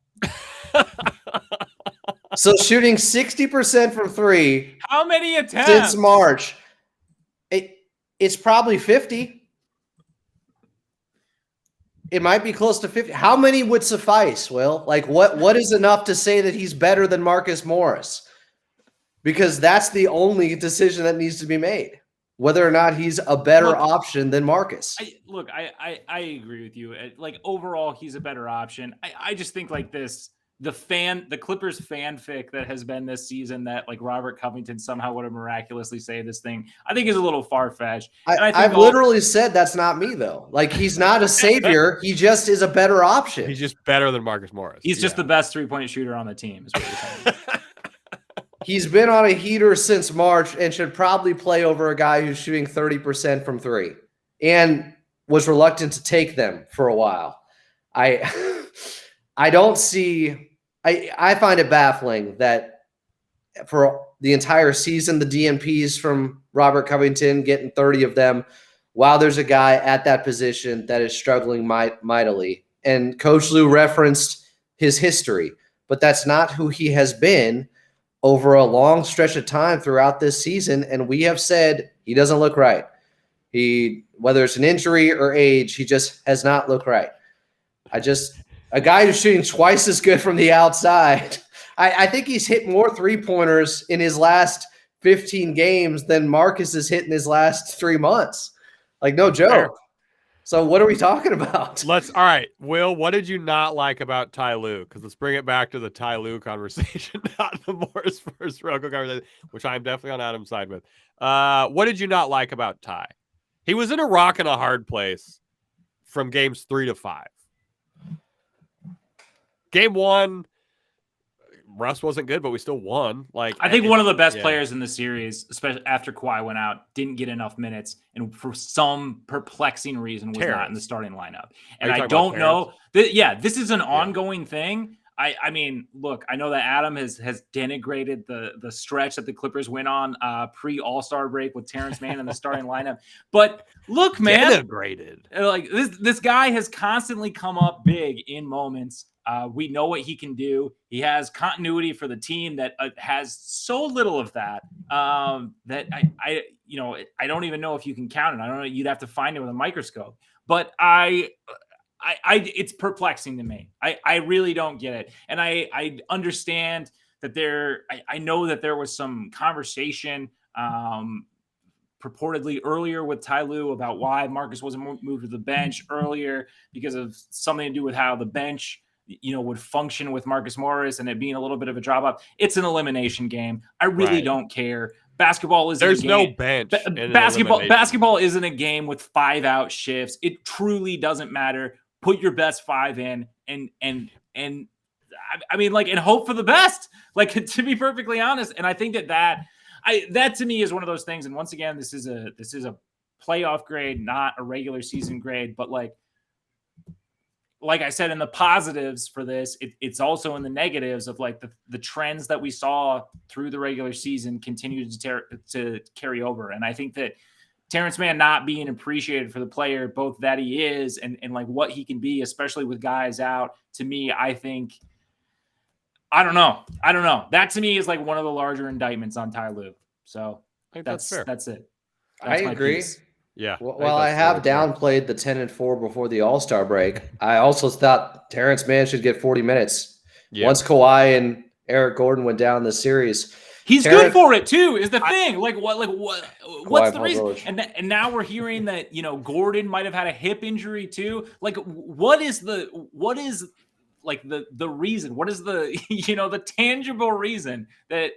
So shooting 60% from three. How many attempts since March? It's probably 50. It might be close to 50. How many would suffice, Will? Like, what is enough to say that he's better than Marcus Morris? Because that's the only decision that needs to be made. Whether or not he's a better option than Marcus. I agree with you. Like, overall, he's a better option. I just think like this, the Clippers fanfic that has been this season that like Robert Covington somehow would have miraculously saved this thing, I think is a little far-fetched. I've literally said that's not me, though. Like, he's not a savior. He just is a better option. He's just better than Marcus Morris. He's just the best three-point shooter on the team, is what you're saying. He's been on a heater since March and should probably play over a guy who's shooting 30% from three and was reluctant to take them for a while. I don't see – I find it baffling that for the entire season, the DNPs from Robert Covington getting 30 of them, while there's a guy at that position that is struggling mightily. And Coach Lue referenced his history, but that's not who he has been over a long stretch of time throughout this season, and we have said he doesn't look right. Whether it's an injury or age, he just has not looked right. A guy who's shooting twice as good from the outside. I think he's hit more three-pointers in his last 15 games than Marcus has hit in his last 3 months. Like, no joke. Fair. So what are we talking about? All right, Will, what did you not like about Ty Lue? Because let's bring it back to the Ty Lue conversation, not the Morris versus Rocco conversation, which I'm definitely on Adam's side with. What did you not like about Ty? He was in a rock and a hard place from games 3 to 5. Game 1, Russ wasn't good, but we still won. Like, I think one of the best players in the series, especially after Kawhi went out, didn't get enough minutes, and for some perplexing reason was not in the starting lineup. And I don't know. This is an ongoing thing. I mean, look, I know that Adam has denigrated the stretch that the Clippers went on pre-All-Star break with Terrence Mann in the starting lineup. But look, man, denigrated. Like this guy has constantly come up big in moments. We know what he can do. He has continuity for the team that has so little of that that I don't even know if you can count it. I don't know. You'd have to find it with a microscope. But it's perplexing to me. I really don't get it. And I understand that I know that there was some conversation purportedly earlier with Ty Lue about why Marcus wasn't moved to the bench earlier because of something to do with how the bench would function with Marcus Morris and it being a little bit of a drop off. It's an elimination game. I really don't care. Basketball isn't There's a game. No bench. Basketball isn't a game with 5 out shifts. It truly doesn't matter. Put your best 5 in and I mean, like, and hope for the best, like, to be perfectly honest. And I think that to me is one of those things. And once again, this is a playoff grade, not a regular season grade, but like I said, in the positives for this, it's also in the negatives of like the trends that we saw through the regular season continue to carry over. And I think that Terrence Mann not being appreciated for the player, both that he is and like what he can be, especially with guys out, to me, I think, I don't know. That to me is like one of the larger indictments on Ty Lue. So I think that's fair. That's it. I agree. Piece. Yeah. Well, I have downplayed the 10-4 before the All-Star break. I also thought Terrence Mann should get 40 minutes. Yeah. Once Kawhi and Eric Gordon went down the series. He's good for it too, is the thing. What's the reason? And now we're hearing that, Gordon might have had a hip injury too. Like, what is like the reason? What is the, the tangible reason that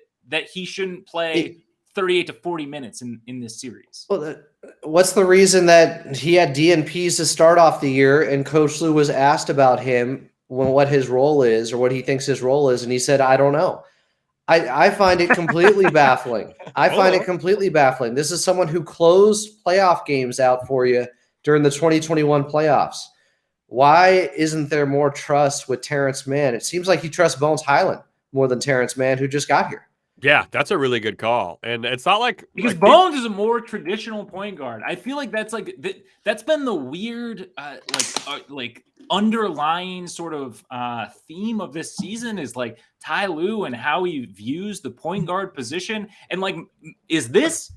he shouldn't play 38 to 40 minutes in this series? Well, what's the reason that he had DNPs to start off the year and Coach Lue was asked about him what his role is or what he thinks his role is, and he said, I don't know. I find it completely baffling. This is someone who closed playoff games out for you during the 2021 playoffs. Why isn't there more trust with Terrence Mann? It seems like he trusts Bones Highland more than Terrence Mann, who just got here. Yeah, that's a really good call. And it's not because Bones is a more traditional point guard. I feel like that's that's been the weird underlying sort of theme of this season is like Ty Lue and how he views the point guard position. And like, is this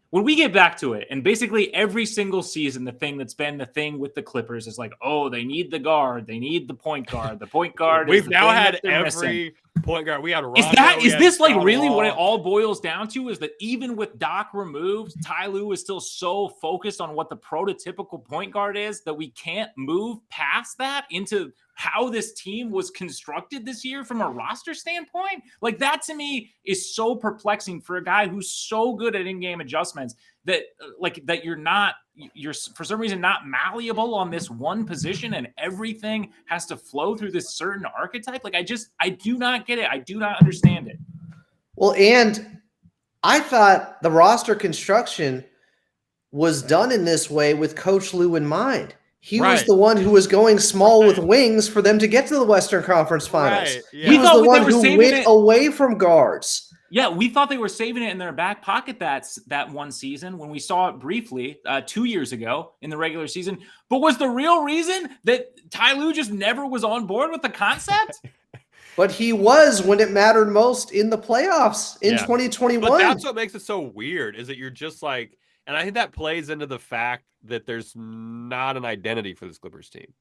when we get back to it, and basically every single season, the thing that's been the thing with the Clippers is like, oh, they need the guard, they need the point guard. The point guard. We've now had every point guard. We had Rondo, is this like really what it all boils down to? Is that even with Doc removed, Ty Lue is still so focused on what the prototypical point guard is that we can't move past that into how this team was constructed this year from a roster standpoint? Like, that to me is so perplexing for a guy who's so good at in-game adjustments that you're for some reason not malleable on this one position and everything has to flow through this certain archetype. Like, I do not get it. I do not understand it. Well, and I thought the roster construction was done in this way with Coach Lue in mind. He was the one who was going small with wings for them to get to the Western Conference Finals. Right. Yeah. He was the one who went away from guards. Yeah, we thought they were saving it in their back pocket that one season when we saw it briefly 2 years ago in the regular season. But was the real reason that Ty Lue just never was on board with the concept? But he was when it mattered most in the playoffs in 2021. But that's what makes it so weird is that you're just like, and I think that plays into the fact that there's not an identity for this Clippers team,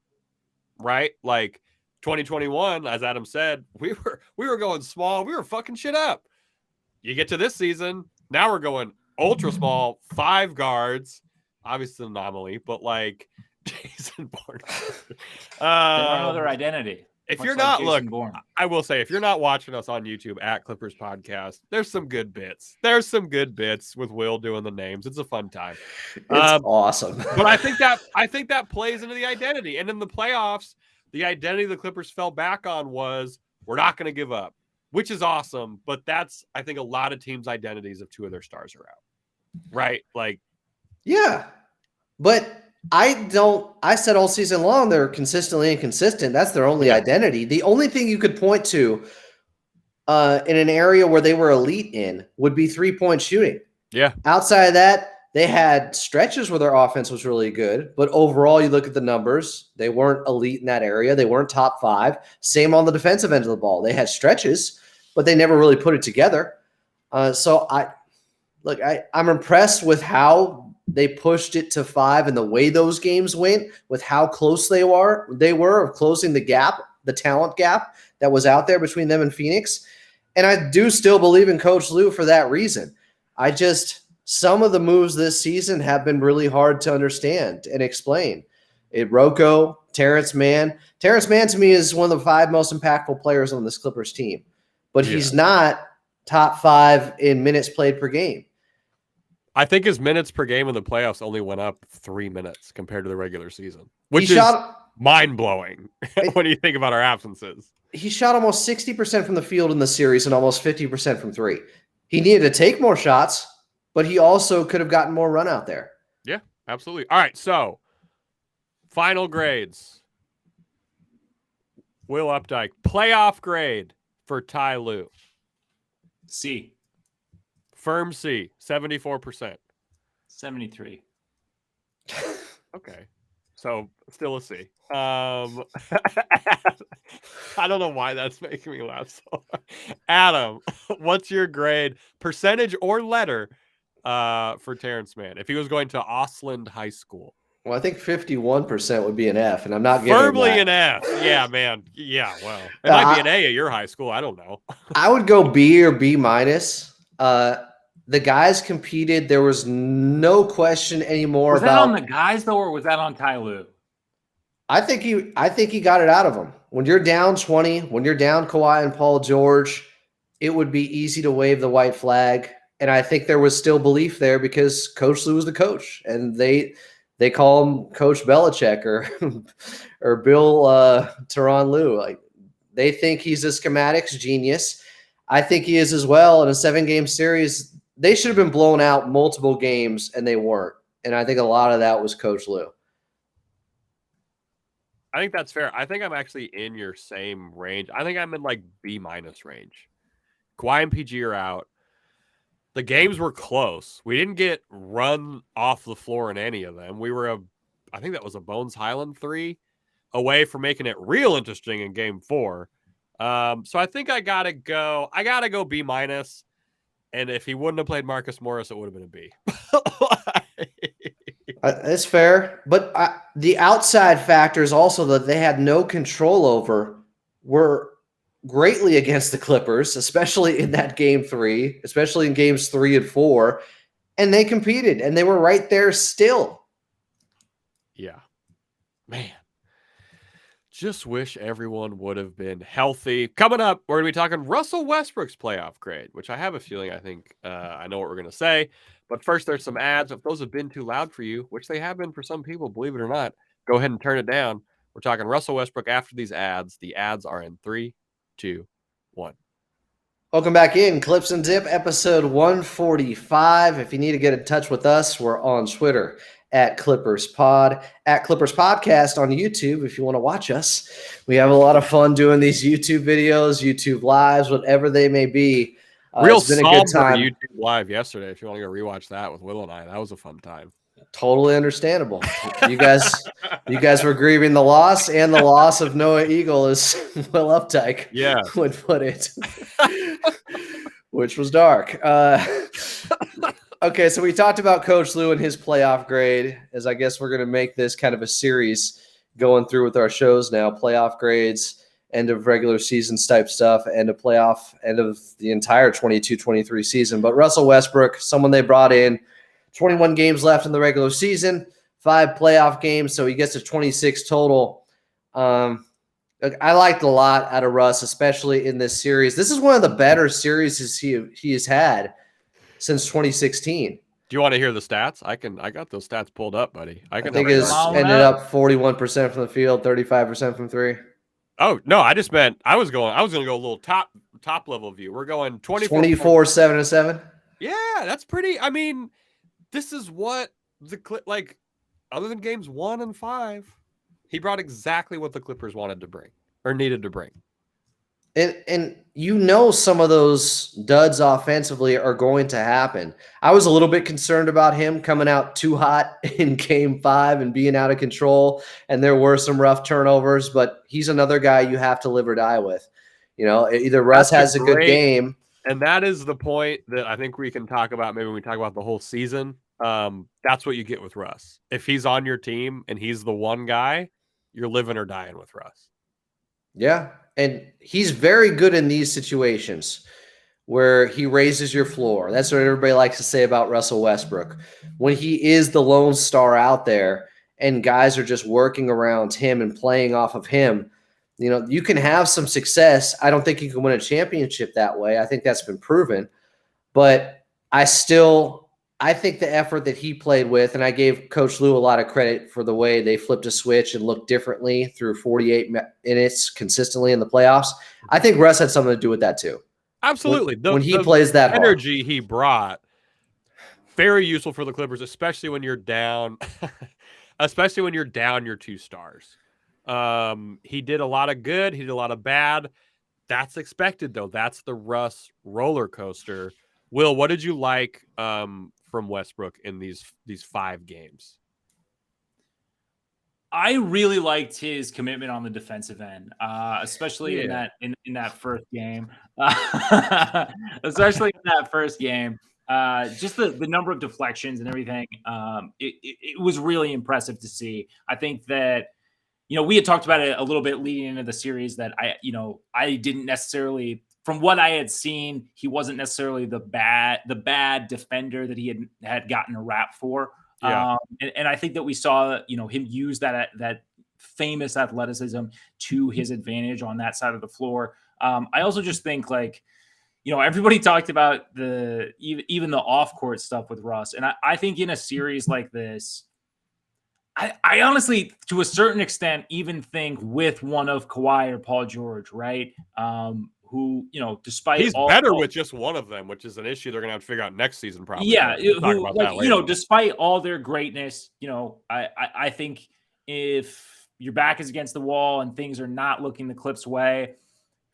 right? Like 2021, as Adam said, we were going small. We were fucking shit up. You get to this season, now we're going ultra small, 5 guards, obviously an anomaly, but like Jason Bourne. They don't know their identity. If you're not, I will say, if you're not watching us on YouTube at Clippers Podcast, there's some good bits. There's some good bits with Will doing the names. It's a fun time. It's awesome. But I think that plays into the identity. And in the playoffs, the identity the Clippers fell back on was we're not going to give up, which is awesome. But that's, I think, a lot of teams' identities if 2 of their stars are out. Right? Like, yeah. But I said all season long they're consistently inconsistent. That's their only identity. The only thing you could point to in an area where they were elite in would be 3-point shooting. Yeah. Outside of that, They had stretches where their offense was really good, but overall, you look at the numbers, they weren't elite in that area. They weren't top 5. Same on the defensive end of the ball. They had stretches, but they never really put it together. So I'm impressed with how they pushed it to 5 and the way those games went, with how close they were of closing the gap, the talent gap that was out there between them and Phoenix. And I do still believe in Coach Lue for that reason. Some of the moves this season have been really hard to understand and explain. Rocco, Terrence Mann. Terrence Mann to me is one of the 5 most impactful players on this Clippers team, but he's not top 5 in minutes played per game. I think his minutes per game in the playoffs only went up 3 minutes compared to the regular season, which is mind-blowing when you think about our absences. He shot almost 60% from the field in the series and almost 50% from 3. He needed to take more shots, but he also could have gotten more run out there. Yeah, absolutely. All right, so final grades. Will Updike, playoff grade for Ty Lue. C. Firm C, 74%. 73. Okay. So still a C. I don't know why that's making me laugh so hard. Adam, what's your grade, percentage or letter, for Terrence Mann if he was going to Osland High School? Well, I think 51% would be an F, and I'm not giving firmly an F. Yeah, man. Yeah, well, it might be an A at your high school. I don't know. I would go B or B minus. The guys competed. There was no question anymore was about. Was that on the guys though, or was that on Ty Lue? I think he got it out of him. When you're down 20, when you're down Kawhi and Paul George, it would be easy to wave the white flag. And I think there was still belief there because Coach Lue was the coach, and they call him Coach Belichick or Bill Tehran Lue. Like, they think he's a schematics genius. I think he is as well. In a 7-game series, they should have been blown out multiple games, and they weren't. And I think a lot of that was Coach Lue. I think that's fair. I think I'm actually in your same range. I think I'm in like B minus range. Kawhi and PG are out. The games were close. We didn't get run off the floor in any of them. We were I think that was a Bones Highland 3 away from making it real interesting in game 4. So I think I gotta go B minus. And if he wouldn't have played Marcus Morris, it would have been a B. That's fair. But the outside factors also that they had no control over were greatly against the Clippers, especially in that game 3, especially in games 3 and 4. And they competed, and they were right there still. Yeah. Man. Just wish everyone would have been healthy. Coming up, we're going to be talking Russell Westbrook's playoff grade, which I have a feeling I know what we're going to say. But first, there's some ads. If those have been too loud for you, which they have been for some people, believe it or not, go ahead and turn it down. We're talking Russell Westbrook after these ads. The ads are in 3, 2, 1. Welcome back in Clips and Dip, episode 145. If you need to get in touch with us, we're on Twitter at Clippers Pod, at Clippers Podcast on YouTube. If you want to watch us, we have a lot of fun doing these YouTube videos, YouTube lives, whatever they may be. It's been a good time. YouTube live yesterday. If you want to go rewatch that with Will and I, that was a fun time. Totally understandable. You guys were grieving the loss and the loss of Noah Eagle, as Will Updike would put it, which was dark. Okay, so we talked about Coach Lue and his playoff grade, as I guess we're going to make this kind of a series going through with our shows now, playoff grades, end of regular season type stuff, end of the entire 22-23 season. But Russell Westbrook, someone they brought in, 21 games left in the regular season, 5 playoff games, so he gets to 26 total. I liked a lot out of Russ, especially in this series. This is one of the better series he has had since 2016. Do you want to hear the stats? I got those stats pulled up, buddy. I think it ended up 41% from the field, 35% from 3. Oh, no, I just meant I was going to go a little top level view. We're going 24 7-7. Yeah, that's pretty. I mean, this is what other than games 1 and 5, he brought exactly what the Clippers wanted to bring or needed to bring. And you know some of those duds offensively are going to happen. I was a little bit concerned about him coming out too hot in game 5 and being out of control. And there were some rough turnovers, but he's another guy you have to live or die with. Either Russ has a good game. And that is the point that I think we can talk about maybe when we talk about the whole season. That's what you get with Russ. If he's on your team and he's the one guy, you're living or dying with Russ. Yeah. And he's very good in these situations where he raises your floor. That's what everybody likes to say about Russell Westbrook. When he is the lone star out there and guys are just working around him and playing off of him, you can have some success. I don't think you can win a championship that way. I think that's been proven. But I think the effort that he played with, and I gave Coach Lou a lot of credit for the way they flipped a switch and looked differently through 48 minutes consistently in the playoffs. I think Russ had something to do with that too. Absolutely. When he plays that energy hard. He brought, very useful for the Clippers, especially when you're down, your 2 stars. He did a lot of good. He did a lot of bad. That's expected, though. That's the Russ roller coaster. Will, what did you like from Westbrook in these 5 games? I really liked his commitment on the defensive end, especially in that first game. Especially in that first game. Just the number of deflections and everything. It was really impressive to see. I think that, we had talked about it a little bit leading into the series that I didn't necessarily, from what I had seen, he wasn't necessarily the bad defender that he had gotten a rap for. Yeah. And I think that we saw, him use that famous athleticism to his advantage on that side of the floor. I also just think everybody talked about even the off court stuff with Russ. And I think in a series like this, I honestly, to a certain extent, even think with one of Kawhi or Paul George, right? Who, despite he's better with just one of them, which is an issue they're going to have to figure out next season, probably. Yeah, despite all their greatness, I think if your back is against the wall and things are not looking the Clips' way,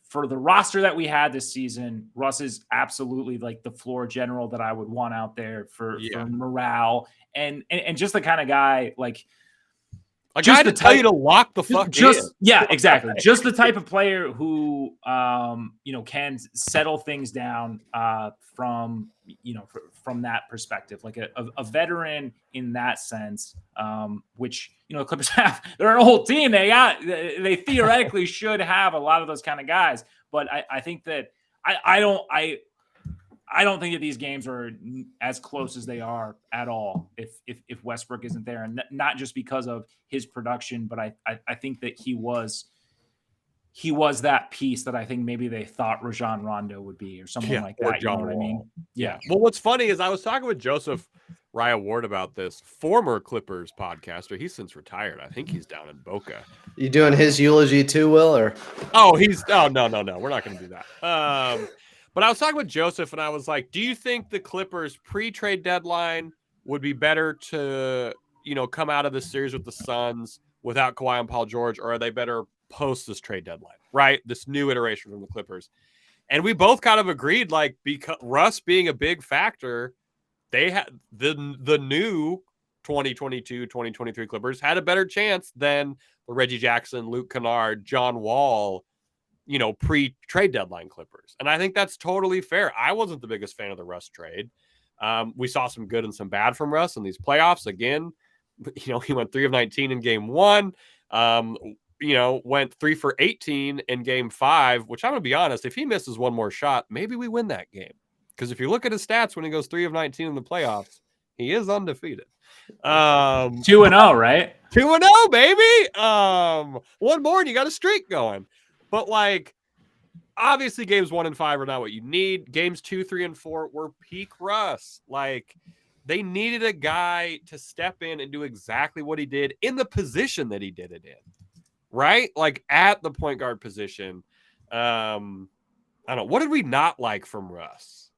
for the roster that we had this season, Russ is absolutely like the floor general that I would want out there for morale and just the kind of guy a guy to tell you to lock the fuck in. Yeah, exactly. Just the type of player who, can settle things down from that perspective, like a veteran in that sense, which, Clippers have. They're an old team. They theoretically should have a lot of those kind of guys. But I think that I don't think that these games are as close as they are at all if Westbrook isn't there, and not just because of his production, but I think that he was that piece that I think maybe they thought Rajon Rondo would be or someone like that. You know what I mean? Yeah. Well, what's funny is I was talking with Joseph Raya Ward about this, former Clippers podcaster. He's since retired. I think he's down in Boca. You doing his eulogy too, Will? Or no. We're not going to do that. But I was talking with Joseph, and I was like, do you think the Clippers pre-trade deadline would be better to, come out of this series with the Suns without Kawhi and Paul George, or are they better post this trade deadline, right? This new iteration from the Clippers. And we both kind of agreed, because Russ being a big factor, they had the new 2022-2023 Clippers had a better chance than the Reggie Jackson, Luke Kennard, John Wall, pre-trade deadline Clippers. And I think that's totally fair. I wasn't the biggest fan of the Russ trade. We saw some good and some bad from Russ in these playoffs. Again, he went 3 of 19 in game 1. Went 3 for 18 in game 5, which I'm going to be honest, if he misses one more shot, maybe we win that game. Because if you look at his stats when he goes 3 of 19 in the playoffs, he is undefeated. 2-0, right? 2-0, baby. One more and you got a streak going. But obviously games 1 and 5 are not what you need. Games 2, 3, and 4 were peak Russ. They needed a guy to step in and do exactly what he did in the position that he did it in. Right? At the point guard position. I don't know. What did we not like from Russ?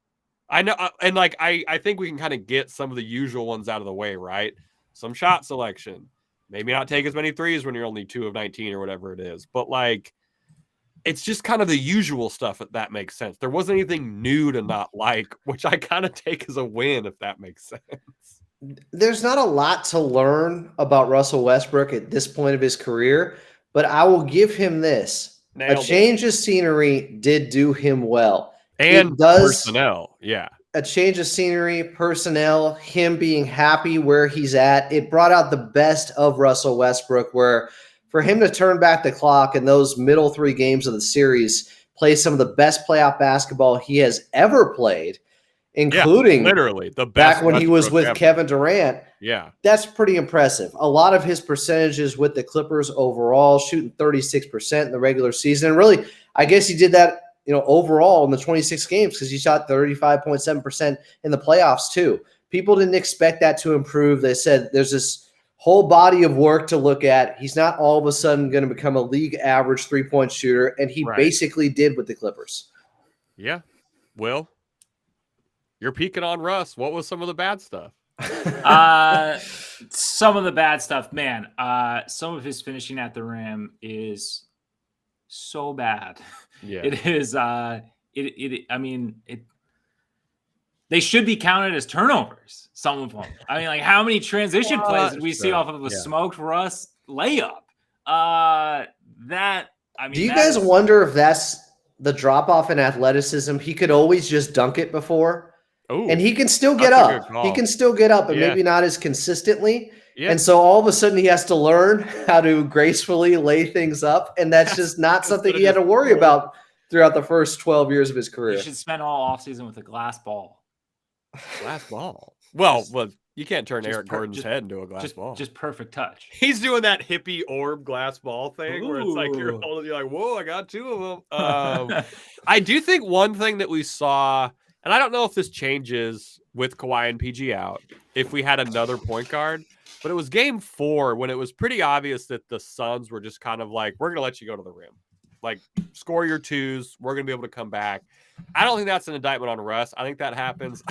I know. And I think we can kind of get some of the usual ones out of the way, right? Some shot selection. Maybe not take as many threes when you're only 2 of 19 or whatever it is. But it's just kind of the usual stuff, if that makes sense. There wasn't anything new to not like, which I kind of take as a win, if that makes sense. There's not a lot to learn about Russell Westbrook at this point of his career, but I will give him this. A change of scenery did do him well. And it does, personnel, yeah. A change of scenery, personnel, him being happy where he's at, it brought out the best of Russell Westbrook, where for him to turn back the clock in those middle 3 games of the series, play some of the best playoff basketball he has ever played, including literally the best back when he was with ever. Kevin Durant. Yeah. That's pretty impressive. A lot of his percentages with the Clippers overall, shooting 36% in the regular season. And really, I guess he did that, overall in the 26 games because he shot 35.7% in the playoffs too. People didn't expect that to improve. They said there's this whole body of work to look at. He's not all of a sudden going to become a league average 3-point shooter, and he basically did with the Clippers. Yeah. Will, you're peeking on Russ. What was some of the bad stuff? Some of the bad stuff, man. Some of his finishing at the rim is so bad. Yeah. It is. They should be counted as turnovers. Some of them. I mean, like, how many transition plays did we see off of a smoked Russ layup? Do you guys wonder if that's the drop off in athleticism? He could always just dunk it before. Ooh, and he can still get up. He can still get up, but maybe not as consistently. Yeah. And so all of a sudden he has to learn how to gracefully lay things up. And that's just not something he had to worry about throughout the first 12 years of his career. You should spend all offseason with a glass ball. Glass ball? Well, you can't turn Eric Gordon's head into a glass ball. Just perfect touch. He's doing that hippie orb glass ball thing where it's like you're like, whoa, I got 2 of them. I do think one thing that we saw, and I don't know if this changes with Kawhi and PG out, if we had another point guard, but it was game 4 when it was pretty obvious that the Suns were just kind of like, we're going to let you go to the rim. Like, score your 2s. We're going to be able to come back. I don't think that's an indictment on Russ. I think that happens.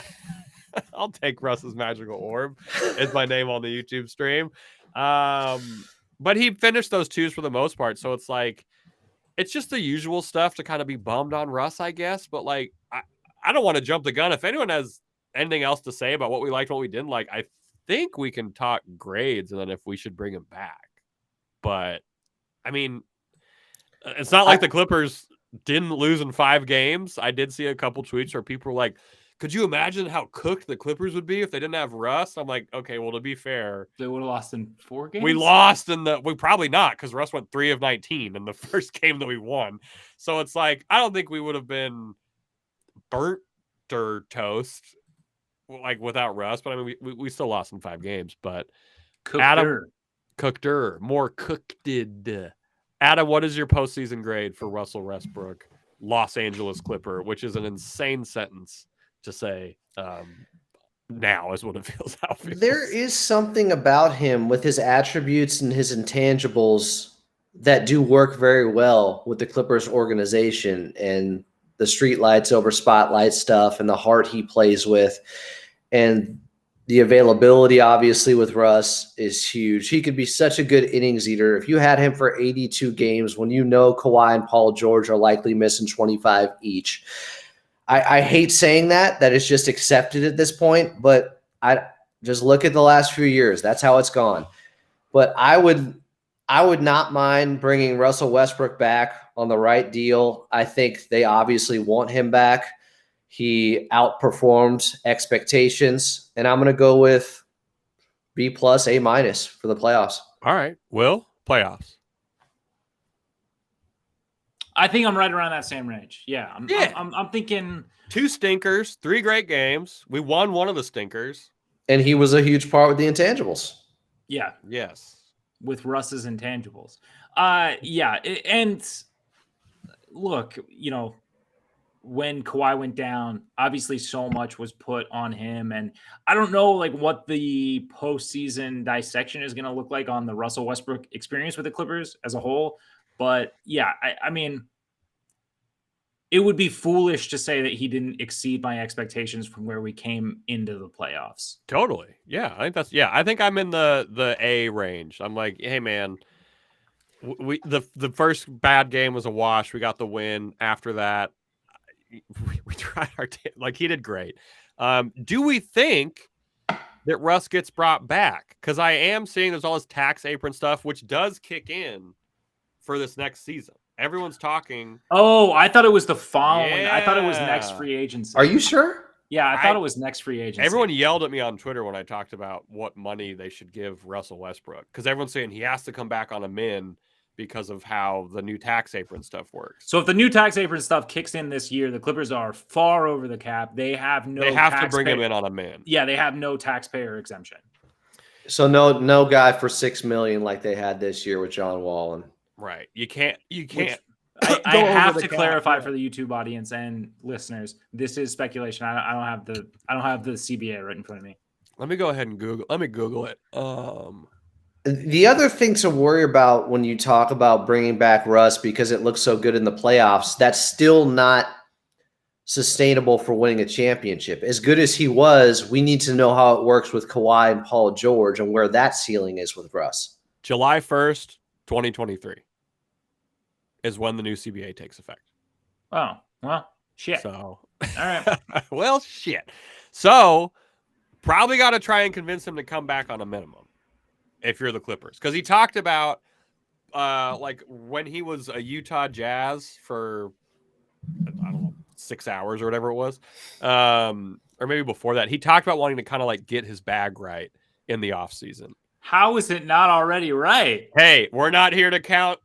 I'll take Russ's magical orb as my name on the YouTube stream. But he finished those 2s for the most part. So it's like, it's just the usual stuff to kind of be bummed on Russ, I guess. But like, I don't want to jump the gun. If anyone has anything else to say about what we liked, what we didn't like, I think we can talk grades and then if we should bring him back. But I mean, it's not like the Clippers didn't lose in 5 games. I did see a couple tweets where people were like, could you imagine how cooked the Clippers would be if they didn't have Russ? I'm like, okay, well, to be fair, they would have lost in 4 games. We lost we probably not, because Russ went 3 of 19 in the first game that we won. So it's like, I don't think we would have been burnt or toast like without Russ. But I mean, we still lost in 5 games. But Adam cooked-er, more cooked-ed. Adam, what is your postseason grade for Russell Westbrook, Los Angeles Clipper, which is an insane sentence to say now is what it feels how it feels. There is something about him with his attributes and his intangibles that do work very well with the Clippers organization and the street lights over spotlight stuff and the heart he plays with. And the availability, obviously, with Russ is huge. He could be such a good innings eater. If you had him for 82 games when you know Kawhi and Paul George are likely missing 25 each. I hate saying that it's just accepted at this point, but I just look at the last few years. That's how it's gone. But I would not mind bringing Russell Westbrook back on the right deal. I think they obviously want him back. He outperformed expectations, and I'm going to go with B+, A- for the playoffs. All right. Will, playoffs. I think I'm right around that same range. Yeah. I'm thinking 2 stinkers, 3 great games. We won one of the stinkers. And he was a huge part with the intangibles. Yeah. Yes. With Russ's intangibles. Yeah. And look, when Kawhi went down, obviously so much was put on him. And I don't know like what the postseason dissection is going to look like on the Russell Westbrook experience with the Clippers as a whole. But yeah, I mean, it would be foolish to say that he didn't exceed my expectations from where we came into the playoffs. Totally. Yeah. I think I'm in the A range. I'm like, hey man, the first bad game was a wash. We got the win. After that, we tried our like he did great. Do we think that Russ gets brought back? Because I am seeing there's all this tax apron stuff, which does kick in for this next season. Everyone's talking. Oh, I thought it was the following. I thought it was next free agency. Are you sure? Yeah, I thought it was next free agency. Everyone yelled at me on Twitter when I talked about what money they should give Russell Westbrook, because everyone's saying he has to come back on a min because of how the new tax apron stuff works. So if the new tax apron stuff kicks in this year, the Clippers are far over the cap. They have no. They have to bring him in on a min. Yeah, they have no taxpayer exemption. So no guy for $6 million like they had this year with John Wall. And right, you can't. I have to clarify for the YouTube audience and listeners. This is speculation. I don't have the CBA right in front of me. Let me go ahead and Google. Let me Google it. The other thing to worry about when you talk about bringing back Russ, because it looks so good in the playoffs, that's still not sustainable for winning a championship. As good as he was, we need to know how it works with Kawhi and Paul George and where that ceiling is with Russ. July 1st, 2023 is when the new CBA takes effect. Oh, well, shit. So, all right. Well, shit. So, probably got to try and convince him to come back on a minimum if you're the Clippers. Because he talked about, like, when he was a Utah Jazz for, I don't know, 6 hours or whatever it was, or maybe before that, he talked about wanting to kind of, like, get his bag right in the offseason. How is it not already right? Hey, we're not here to count.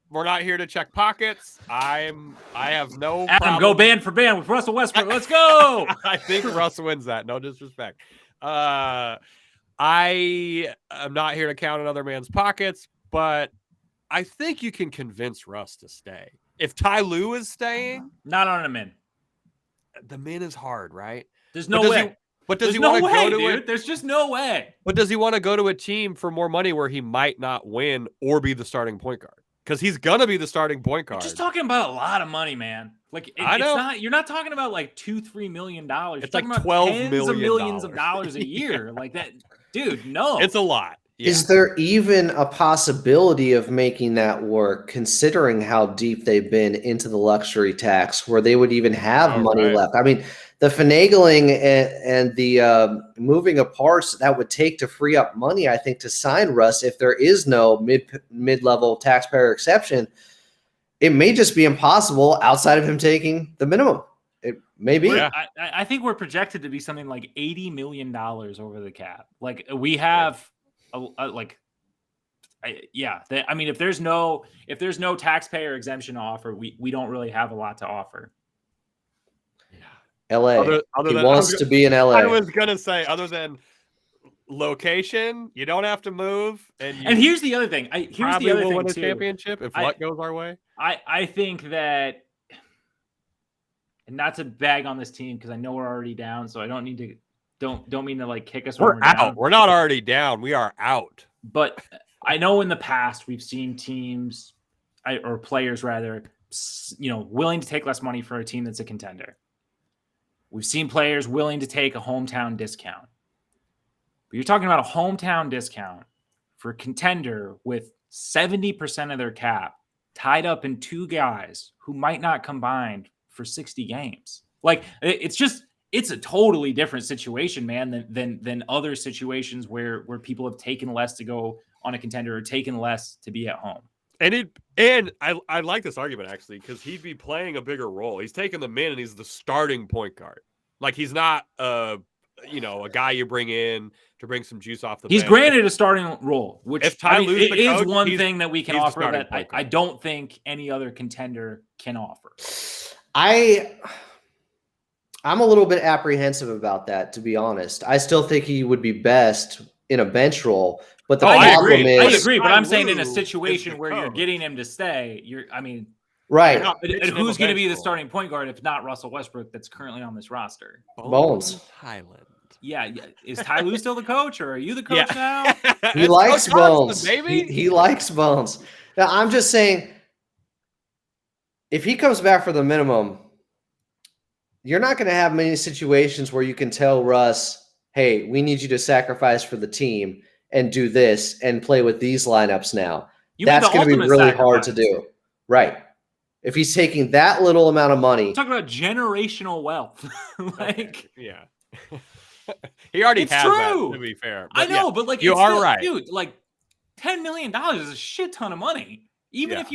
We're not here to check pockets. I have no problem. Go band for band with Russell Westbrook. Let's go. I think Russ wins that. No disrespect. I am not here to count another man's pockets, but I think you can convince Russ to stay. If Ty Lue is staying, not on a min. The min is hard, right? There's no way. But does he want to go to it? There's just no way. But does he want to go to a team for more money where he might not win or be the starting point guard? Because he's gonna be the starting point guard. You're just talking about a lot of money, man. Like I know. It's not. You're not talking about like $2-3 million. It's like $12 million. Of millions of dollars a year. Like that, dude. No, it's a lot. Yeah. Is there even a possibility of making that work, considering how deep they've been into the luxury tax, where they would even have money left? I mean, the finagling and the moving of parts that would take to free up money, I think, to sign Russ, if there is no mid-level taxpayer exception, it may just be impossible outside of him taking the minimum. It may be. Yeah. I think we're projected to be something like $80 million over the cap. Like we have, I mean, if there's no taxpayer exemption to offer, we don't really have a lot to offer. LA. He wants to be in LA. I was gonna say, other than location, you don't have to move. And here's the other thing. Here's the other thing win a too. Championship if luck goes our way. I think that, and not to bag on this team because I know we're already down, so I don't need to. Don't mean to like kick us. We're out. Down. We're not already down. We are out. But I know in the past we've seen teams or players rather, willing to take less money for a team that's a contender. We've seen players willing to take a hometown discount. But you're talking about a hometown discount for a contender with 70% of their cap tied up in two guys who might not combine for 60 games. Like it's a totally different situation, man, than other situations where people have taken less to go on a contender or taken less to be at home. And I like this argument actually, because he'd be playing a bigger role. He's taking the min and he's the starting point guard. Like he's not a guy you bring in to bring some juice off the bench. He's granted a starting role, which if Ty Lue's the coach, is one thing that we can offer that I I don't think any other contender can offer. I'm a little bit apprehensive about that, to be honest. I still think he would be best in a bench role. But the problem is, I agree, but I'm saying in a situation where you're getting him to stay, right. And who's going to be the starting point guard if not Russell Westbrook that's currently on this roster? Bones Highland. Yeah. Is Ty Lue still the coach, or are you the coach now? He likes Bones. Baby. He likes Bones. Now, I'm just saying, if he comes back for the minimum, you're not going to have many situations where you can tell Russ, hey, we need you to sacrifice for the team and do this and play with these lineups now. That's going to be really hard to do. Right. If he's taking that little amount of money. Talk about generational wealth. Yeah. He already has true. That, to be fair. But I know, but like you are right. Dude, like $10 million is a shit ton of money. Even if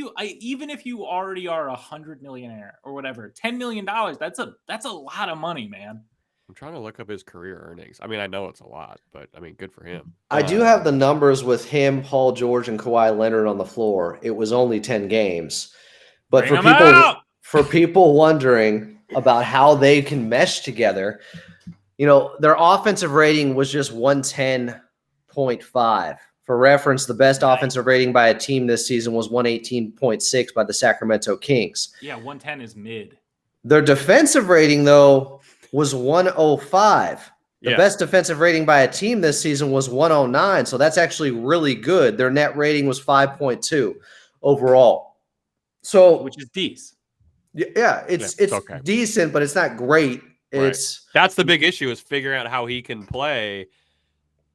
you already are $100 millionaire or whatever, $10 million, that's a lot of money, man. I'm trying to look up his career earnings. I mean, I know it's a lot, but I mean, good for him. I do have the numbers with him, Paul George, and Kawhi Leonard on the floor. It was only 10 games. But for people wondering about how they can mesh together, their offensive rating was just 110.5. For reference, the best offensive rating by a team this season was 118.6 by the Sacramento Kings. Yeah, 110 is mid. Their defensive rating, though, was 105. The best defensive rating by a team this season was 109, so that's actually really good. Their net rating was 5.2 overall. So, which is decent. Yeah, it's okay. Decent, but it's not great. Right. That's the big issue, is figuring out how he can play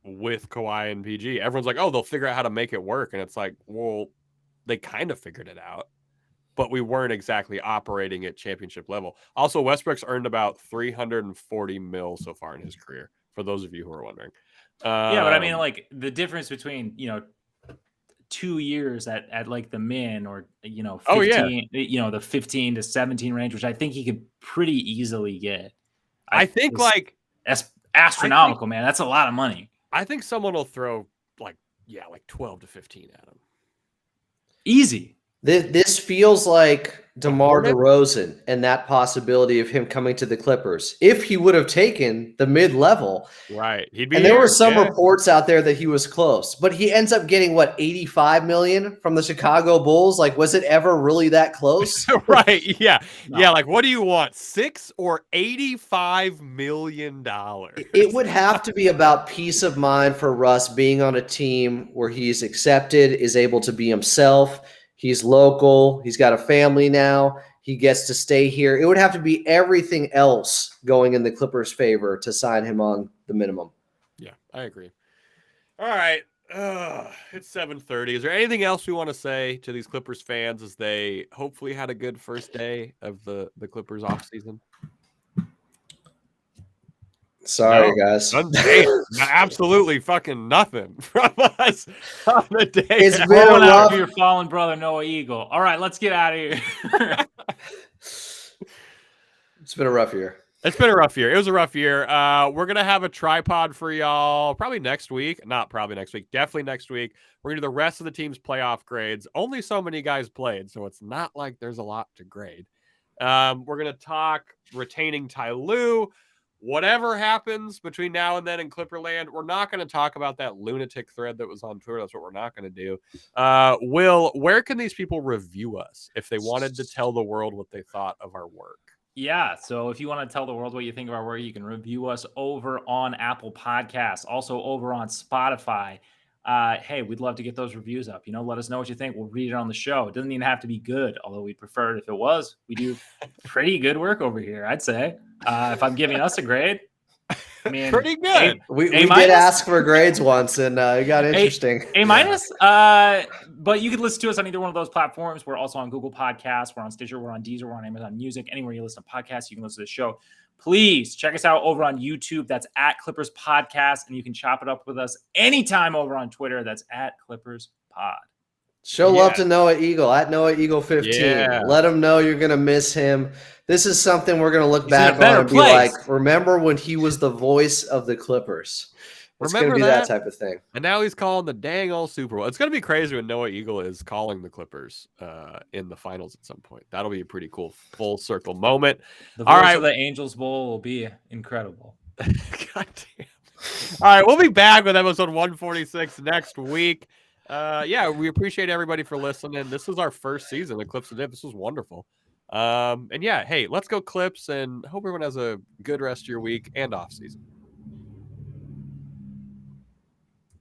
with Kawhi and PG. Everyone's like, oh, they'll figure out how to make it work. And it's like, well, they kind of figured it out, but we weren't exactly operating at championship level. Also, Westbrook's earned about $340 million so far in his career, for those of you who are wondering. Yeah, but I mean, like, the difference between, 2 years at like the min, or 15, the 15 to 17 range, which I think he could pretty easily get. I think that's astronomical, man. That's a lot of money. I think someone will throw like 12 to 15 at him. Easy. This feels like DeMar DeRozan and that possibility of him coming to the Clippers. If he would have taken the mid-level. Right. He'd be. And there were some reports out there that he was close. But he ends up getting, $85 million from the Chicago Bulls? Like, was it ever really that close? Right. Yeah. No. Yeah. Like, what do you want? 6 or $85 million? It would have to be about peace of mind for Russ being on a team where he's accepted, is able to be himself. He's local. He's got a family now. He gets to stay here. It would have to be everything else going in the Clippers' favor to sign him on the minimum. Yeah, I agree. All right. It's 7:30. Is there anything else we want to say to these Clippers fans as they hopefully had a good first day of the Clippers offseason? Sorry, guys. Absolutely fucking nothing from us on the day. It's been a rough... your fallen brother, Noah Eagle. All right, let's get out of here. It's been a rough year. It's been a rough year. It was a rough year. We're going to have a tripod for y'all probably next week. Not probably next week. Definitely next week. We're going to do the rest of the team's playoff grades. Only so many guys played, so it's not like there's a lot to grade. We're going to talk retaining Ty Lue. Whatever happens between now and then in Clipperland, we're not going to talk about that lunatic thread that was on Twitter. That's what we're not going to do. Will, where can these people review us if they wanted to tell the world what they thought of our work? Yeah, so if you want to tell the world what you think of our work, you can review us over on Apple Podcasts, also over on Spotify. Hey, we'd love to get those reviews up. Let us know what you think. We'll read it on the show. It doesn't even have to be good, although we'd prefer it if it was. We do pretty good work over here, I'd say. If I'm giving us a grade, I mean, pretty good. We did ask for grades once, and it got interesting. A-. But you can listen to us on either one of those platforms. We're also on Google Podcasts. We're on Stitcher. We're on Deezer. We're on Amazon Music. Anywhere you listen to podcasts, you can listen to the show. Please check us out over on YouTube. That's at Clippers Podcast. And you can chop it up with us anytime over on Twitter. That's at Clippers Pod. Show love to Noah Eagle at Noah Eagle 15. Yeah. Let him know you're going to miss him. This is something we're going to look back on and be like, remember when he was the voice of the Clippers? It's going to be that type of thing. And now he's calling the dang old Super Bowl. It's going to be crazy when Noah Eagle is calling the Clippers in the finals at some point. That'll be a pretty cool full circle moment. The voice of the Angels Bowl will be incredible. God damn. All right, we'll be back with episode 146 next week. We appreciate everybody for listening. This is our first season of Clips of Dip. This was wonderful. Hey, let's go Clips, and hope everyone has a good rest of your week and off season.